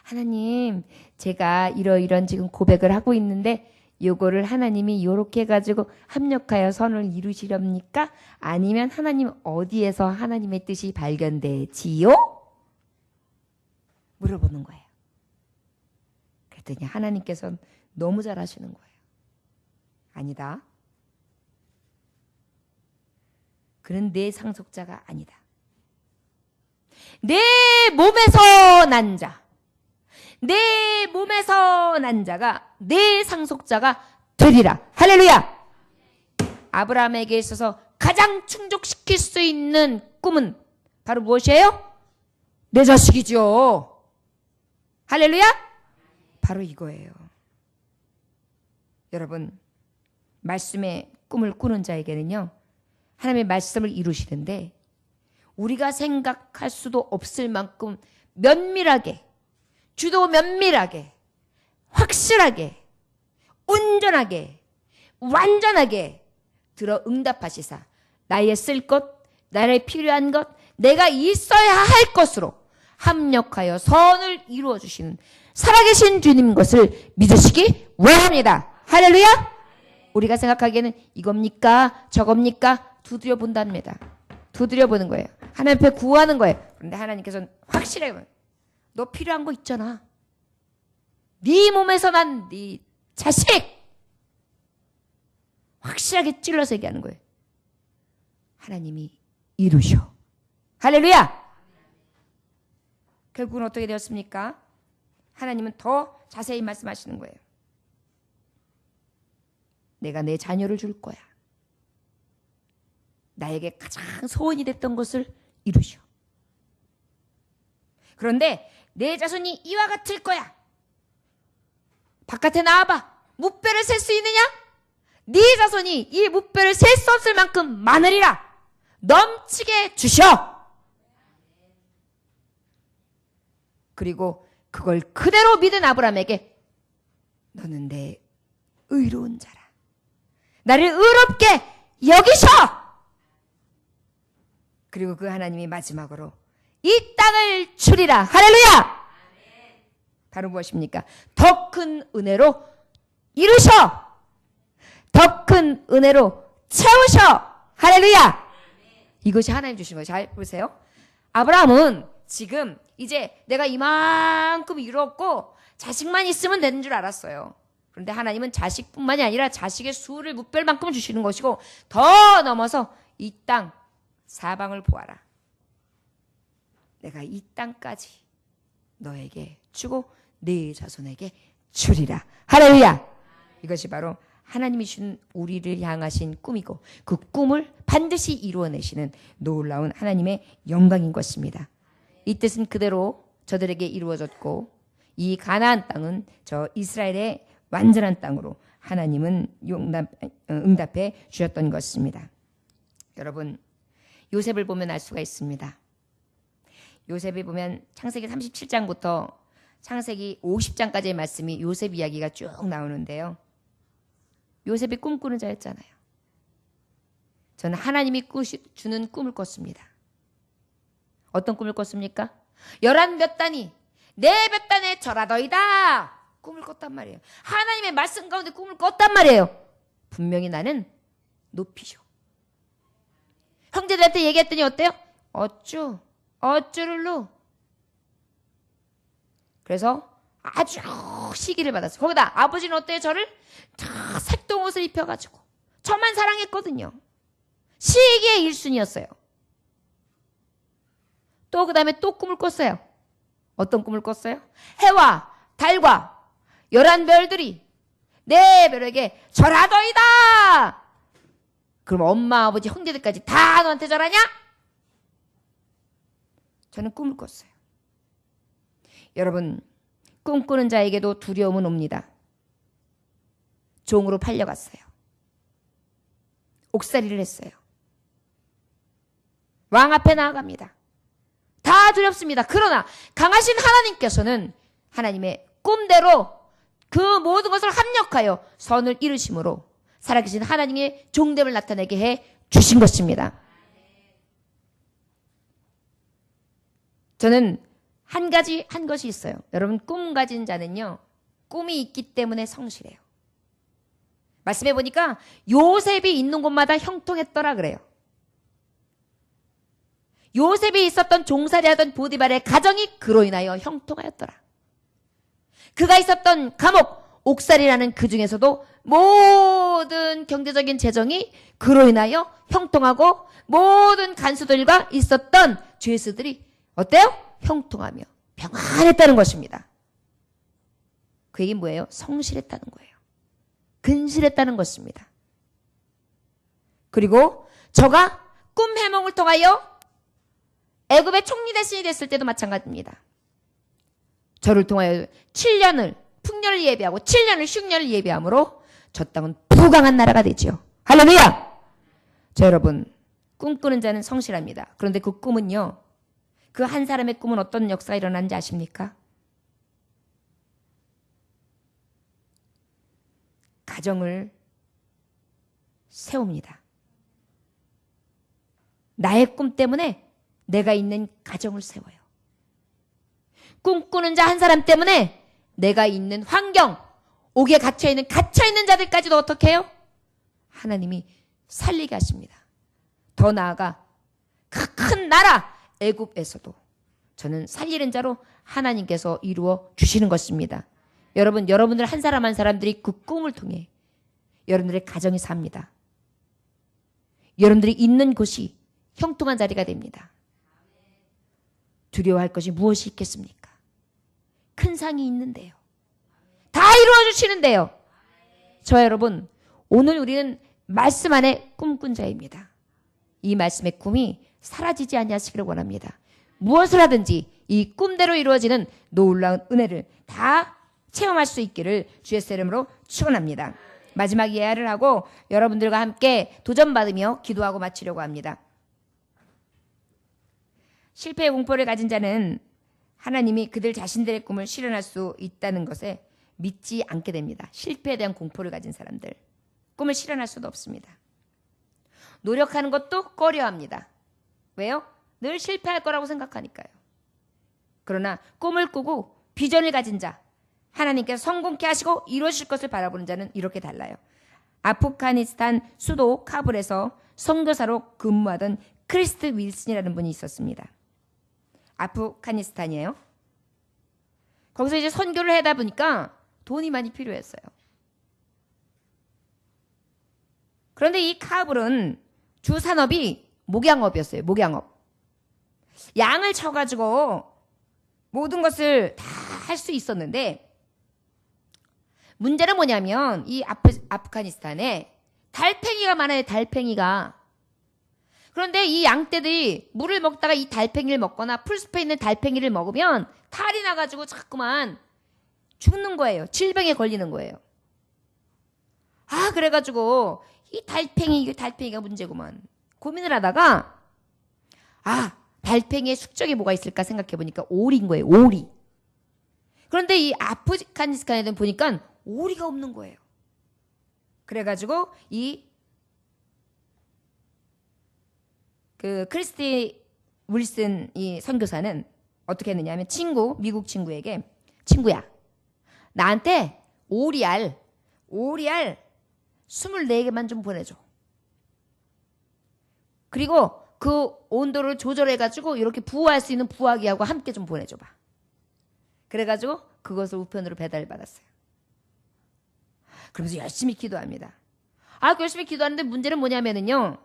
하나님 제가 이런 지금 고백을 하고 있는데 요거를 하나님이 요렇게 가지고 합력하여 선을 이루시렵니까? 아니면 하나님 어디에서 하나님의 뜻이 발견되지요? 물어보는 거예요. 그랬더니 하나님께서는 너무 잘 하시는 거예요. 아니다. 그는 내 상속자가 아니다. 내 몸에서 난 자, 내 몸에서 난 자가 내 상속자가 되리라. 할렐루야. 아브라함에게 있어서 가장 충족시킬 수 있는 꿈은 바로 무엇이에요? 내 자식이죠. 할렐루야. 바로 이거예요. 여러분, 말씀의 꿈을 꾸는 자에게는요, 하나님의 말씀을 이루시는데 우리가 생각할 수도 없을 만큼 면밀하게, 주도 면밀하게, 확실하게, 온전하게, 완전하게 들어 응답하시사 나의 쓸 것, 나의 필요한 것, 내가 있어야 할 것으로 합력하여 선을 이루어 주시는 살아계신 주님 것을 믿으시기 원합니다. 할렐루야. 우리가 생각하기에는 이겁니까 저겁니까 두드려 본답니다. 두드려 보는 거예요. 하나님 앞에 구하는 거예요. 그런데 하나님께서는 확실하게 너 필요한 거 있잖아. 네 몸에서 난 네 자식 확실하게 찔러서 얘기하는 거예요. 하나님이 이루셔. 할렐루야. 결국은 어떻게 되었습니까? 하나님은 더 자세히 말씀하시는 거예요. 내가 내 자녀를 줄 거야. 나에게 가장 소원이 됐던 것을 이루셔. 그런데 내 자손이 이와 같을 거야. 바깥에 나와봐. 무뼈를 셀 수 있느냐? 네 자손이 이 무뼈를 셀 수 없을 만큼 많으리라. 넘치게 주셔. 그리고 그걸 그대로 믿은 아브라함에게 너는 내 의로운 자라. 나를 의롭게 여기셔. 그리고 그 하나님이 마지막으로 이 땅을 주리라. 할렐루야. 바로 무엇입니까? 더 큰 은혜로 이루셔. 더 큰 은혜로 채우셔. 할렐루야. 이것이 하나님 주신 거예요. 잘 보세요. 아브라함은 지금 이제 내가 이만큼 이뤘고 자식만 있으면 되는 줄 알았어요. 그런데 하나님은 자식뿐만이 아니라 자식의 수를 무별만큼 주시는 것이고 더 넘어서 이 땅 사방을 보아라. 내가 이 땅까지 너에게 주고 네 자손에게 주리라. 할렐루야. 이것이 바로 하나님이 주신 우리를 향하신 꿈이고 그 꿈을 반드시 이루어내시는 놀라운 하나님의 영광인 것입니다. 이 뜻은 그대로 저들에게 이루어졌고 이 가나안 땅은 저 이스라엘의 완전한 땅으로 하나님은 응답해 주셨던 것입니다. 여러분, 요셉을 보면 알 수가 있습니다. 요셉이 보면 창세기 37장부터 창세기 50장까지의 말씀이 요셉 이야기가 쭉 나오는데요. 요셉이 꿈꾸는 자였잖아요. 저는 하나님이 주는 꿈을 꿨습니다. 어떤 꿈을 꿨습니까? 11몇 단이 내 몇 단에 절하더이다. 꿈을 꿨단 말이에요. 하나님의 말씀 가운데 꿈을 꿨단 말이에요. 분명히 나는 높이셔. 형제들한테 얘기했더니 어때요? 어쭈룰루. 그래서 아주 시기를 받았어요. 거기다 아버지는 어때요? 저를 다 색동옷을 입혀가지고 저만 사랑했거든요. 시기의 1순위였어요. 또 그 다음에 또 꿈을 꿨어요. 어떤 꿈을 꿨어요? 해와 달과 11별들이 내 별에게 절하더이다. 그럼 엄마, 아버지, 형제들까지 다 너한테 절하냐? 저는 꿈을 꿨어요. 여러분, 꿈꾸는 자에게도 두려움은 옵니다. 종으로 팔려갔어요. 옥살이를 했어요. 왕 앞에 나아갑니다. 다 두렵습니다. 그러나 강하신 하나님께서는 하나님의 꿈대로 그 모든 것을 합력하여 선을 이루심으로 살아계신 하나님의 종됨을 나타내게 해 주신 것입니다. 저는 한 것이 있어요. 여러분, 꿈 가진 자는요, 꿈이 있기 때문에 성실해요. 말씀해 보니까 요셉이 있는 곳마다 형통했더라 그래요. 요셉이 있었던 종살이하던 보디발의 가정이 그로 인하여 형통하였더라. 그가 있었던 감옥 옥살이라는 그 중에서도 모든 경제적인 재정이 그로 인하여 형통하고 모든 간수들과 있었던 죄수들이 어때요? 형통하며 평안했다는 것입니다. 그 얘기는 뭐예요? 성실했다는 거예요. 근실했다는 것입니다. 그리고 저가 꿈 해몽을 통하여 애굽의 총리 대신이 됐을 때도 마찬가지입니다. 저를 통하여 7년을 풍년을 예비하고 7년을 흉년을 예비함으로 저 땅은 부강한 나라가 되지요. 할렐루야! 자, 여러분, 꿈꾸는 자는 성실합니다. 그런데 그 꿈은요, 그 한 사람의 꿈은 어떤 역사가 일어나는지 아십니까? 가정을 세웁니다. 나의 꿈 때문에 내가 있는 가정을 세워요. 꿈꾸는 자 한 사람 때문에 내가 있는 환경, 옥에 갇혀있는 자들까지도 어떻게 해요? 하나님이 살리게 하십니다. 더 나아가 그 큰 나라 애굽에서도 저는 살리는 자로 하나님께서 이루어 주시는 것입니다. 여러분, 여러분들 한 사람 한 사람들이 그 꿈을 통해 여러분들의 가정이 삽니다. 여러분들이 있는 곳이 형통한 자리가 됩니다. 두려워할 것이 무엇이 있겠습니까? 큰 상이 있는데요. 다 이루어 주시는데요. 저 여러분, 오늘 우리는 말씀 안에 꿈꾼 자입니다. 이 말씀의 꿈이 사라지지 아니하시기를 원합니다. 무엇을 하든지 이 꿈대로 이루어지는 놀라운 은혜를 다 체험할 수 있기를 주의 이름으로 축원합니다. 마지막 예화를 하고 여러분들과 함께 도전받으며 기도하고 마치려고 합니다. 실패의 공포를 가진 자는 하나님이 그들 자신들의 꿈을 실현할 수 있다는 것에 믿지 않게 됩니다. 실패에 대한 공포를 가진 사람들, 꿈을 실현할 수도 없습니다. 노력하는 것도 꺼려합니다. 왜요? 늘 실패할 거라고 생각하니까요. 그러나 꿈을 꾸고 비전을 가진 자, 하나님께서 성공케 하시고 이루어질 것을 바라보는 자는 이렇게 달라요. 아프가니스탄 수도 카불에서 선교사로 근무하던 크리스트 윌슨이라는 분이 있었습니다. 아프가니스탄이에요. 거기서 이제 선교를 하다 보니까 돈이 많이 필요했어요. 그런데 이 카불은 주 산업이 목양업이었어요. 목양업. 양을 쳐가지고 모든 것을 다 할 수 있었는데 문제는 뭐냐면 이 아프가니스탄에 달팽이가 많아요. 달팽이가. 그런데 이 양떼들이 물을 먹다가 이 달팽이를 먹거나 풀숲에 있는 달팽이를 먹으면 탈이 나가지고 자꾸만 죽는 거예요. 질병에 걸리는 거예요. 아, 그래가지고 이 달팽이가 문제구만. 고민을 하다가 달팽이의 숙적이 뭐가 있을까 생각해보니까 오리인 거예요. 오리. 그런데 이 아프가니스탄에는 보니까 오리가 없는 거예요. 그래가지고 그 크리스티 윌슨 이 선교사는 어떻게 했느냐 하면 미국 친구에게 친구야, 나한테 오리알 24개만 좀 보내줘. 그리고 그 온도를 조절해가지고 이렇게 부화할 수 있는 부화기하고 함께 좀 보내줘봐. 그래가지고 그것을 우편으로 배달받았어요. 그러면서 열심히 기도합니다. 열심히 기도하는데 문제는 뭐냐면은요,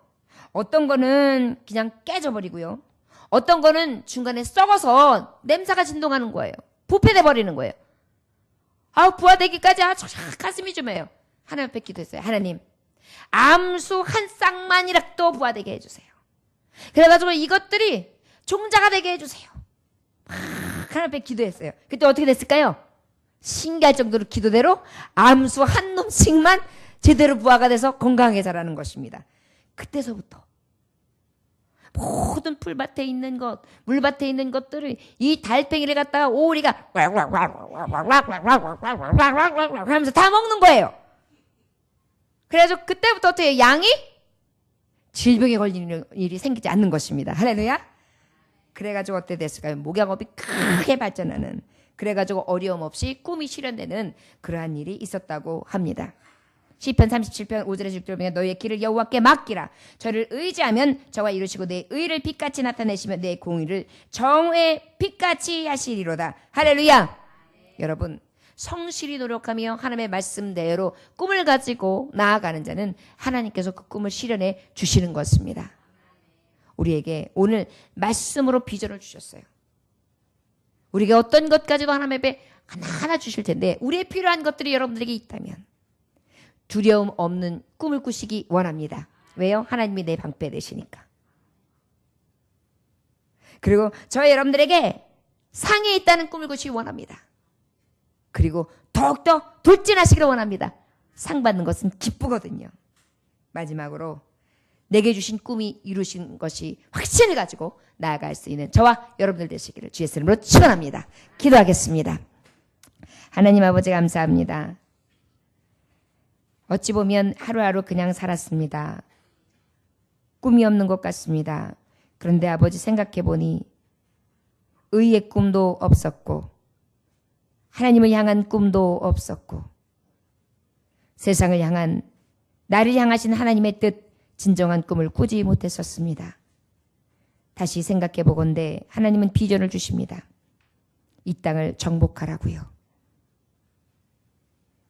어떤 거는 그냥 깨져버리고요, 어떤 거는 중간에 썩어서 냄새가 진동하는 거예요. 부패돼 버리는 거예요. 부화되기까지 가슴이 좀 해요. 하나님 앞에 기도했어요. 하나님, 암수 한 쌍만이라도 부화되게 해주세요. 그래가지고 이것들이 종자가 되게 해주세요. 하나님 앞에 기도했어요. 그때 어떻게 됐을까요? 신기할 정도로 기도대로 암수 한 놈씩만 제대로 부화가 돼서 건강하게 자라는 것입니다. 그때서부터 모든 풀밭에 있는 것, 물밭에 있는 것들을 이 달팽이를 갖다가 오리가 하면서 다 먹는 거예요. 그래가지고 그때부터 어떻게 양이 질병에 걸리는 일이 생기지 않는 것입니다. 할렐루야. 그래가지고 어떻게 됐을까요? 목양업이 크게 발전하는, 그래가지고 어려움 없이 꿈이 실현되는 그러한 일이 있었다고 합니다. 시편 37편 5절에서 6절 보면 너희의 길을 여호와께 맡기라. 저를 의지하면 저와 이루시고 내 의를 빛같이 나타내시며 내 공의를 정오의 빛같이 하시리로다. 할렐루야. 여러분, 성실히 노력하며 하나님의 말씀대로 꿈을 가지고 나아가는 자는 하나님께서 그 꿈을 실현해 주시는 것입니다. 우리에게 오늘 말씀으로 비전을 주셨어요. 우리가 어떤 것 가지도 하나님 앞에 하나하나 주실 텐데 우리의 필요한 것들이 여러분들에게 있다면 두려움 없는 꿈을 꾸시기 원합니다. 왜요? 하나님이 내 방패 되시니까. 그리고 저 여러분들에게 상에 있다는 꿈을 꾸시기 원합니다. 그리고 더욱더 돌진하시기를 원합니다. 상 받는 것은 기쁘거든요. 마지막으로 내게 주신 꿈이 이루신 것이 확신을 가지고 나아갈 수 있는 저와 여러분들 되시기를 주의 이름으로 축원합니다. 기도하겠습니다. 하나님 아버지 감사합니다. 어찌 보면 하루하루 그냥 살았습니다. 꿈이 없는 것 같습니다. 그런데 아버지 생각해 보니 의의 꿈도 없었고 하나님을 향한 꿈도 없었고 세상을 향한 나를 향하신 하나님의 뜻 진정한 꿈을 꾸지 못했었습니다. 다시 생각해 보건대 하나님은 비전을 주십니다. 이 땅을 정복하라고요.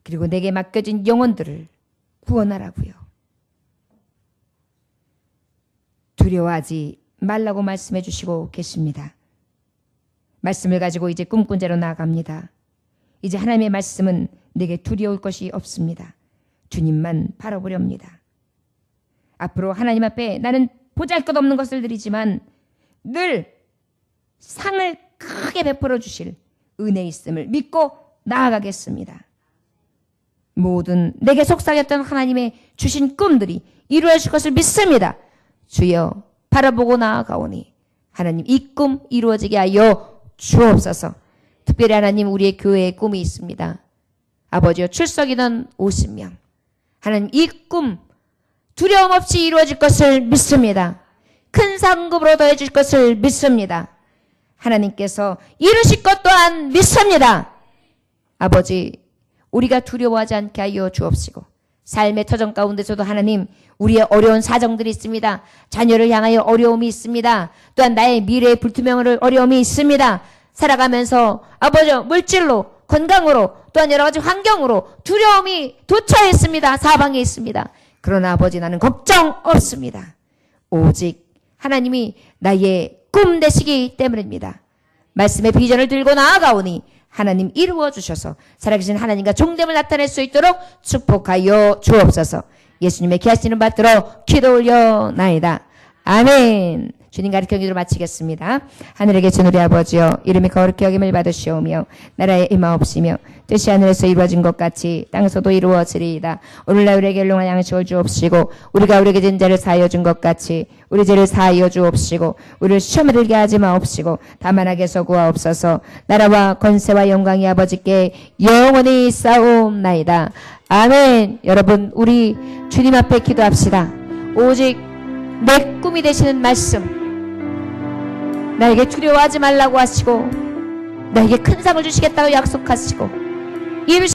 그리고 내게 맡겨진 영혼들을 구원하라고요. 두려워하지 말라고 말씀해 주시고 계십니다. 말씀을 가지고 이제 꿈꾼 자로 나아갑니다. 이제 하나님의 말씀은 내게 두려울 것이 없습니다. 주님만 바라보렵니다. 앞으로 하나님 앞에 나는 보잘것없는 것을 드리지만 늘 상을 크게 베풀어 주실 은혜 있음을 믿고 나아가겠습니다. 모든 내게 속삭였던 하나님의 주신 꿈들이 이루어질 것을 믿습니다. 주여 바라보고 나아가오니 하나님 이 꿈 이루어지게 하여 주옵소서. 특별히 하나님 우리의 교회에 꿈이 있습니다. 아버지여 출석인원 50명. 하나님 이 꿈 두려움 없이 이루어질 것을 믿습니다. 큰 상급으로 더해질 것을 믿습니다. 하나님께서 이루실 것 또한 믿습니다. 아버지 우리가 두려워하지 않게 하여 주옵시고 삶의 터전 가운데서도 하나님 우리의 어려운 사정들이 있습니다. 자녀를 향하여 어려움이 있습니다. 또한 나의 미래의 불투명한 어려움이 있습니다. 살아가면서 아버지 물질로 건강으로 또한 여러 가지 환경으로 두려움이 도처에 있습니다. 사방에 있습니다. 그러나 아버지 나는 걱정 없습니다. 오직 하나님이 나의 꿈 되시기 때문입니다. 말씀의 비전을 들고 나아가오니 하나님 이루어 주셔서 살아계신 하나님과 종됨을 나타낼 수 있도록 축복하여 주옵소서. 예수님의 귀하시는 받들어 기도 올려나이다. 아멘. 주님 가르쳐 기도를 마치겠습니다. 하늘에 계신 우리 아버지여 이름이 거룩히 여김을 받으시오며 나라에 임하옵시며 뜻이 하늘에서 이루어진 것 같이 땅에서도 이루어지리이다. 오늘날 우리에게 일용할 양식을 주옵시고 우리가 우리에게 진 죄를 사하여 준 것 같이 우리 죄를 사하여 주옵시고 우리를 시험에 들게 하지 마옵시고 다만 악에서 구하옵소서. 나라와 권세와 영광이 아버지께 영원히 싸움나이다. 아멘. 여러분 우리 주님 앞에 기도합시다. 오직 내 꿈이 되시는 말씀 나에게 두려워하지 말라고 하시고 나에게 큰 상을 주시겠다고 약속하시고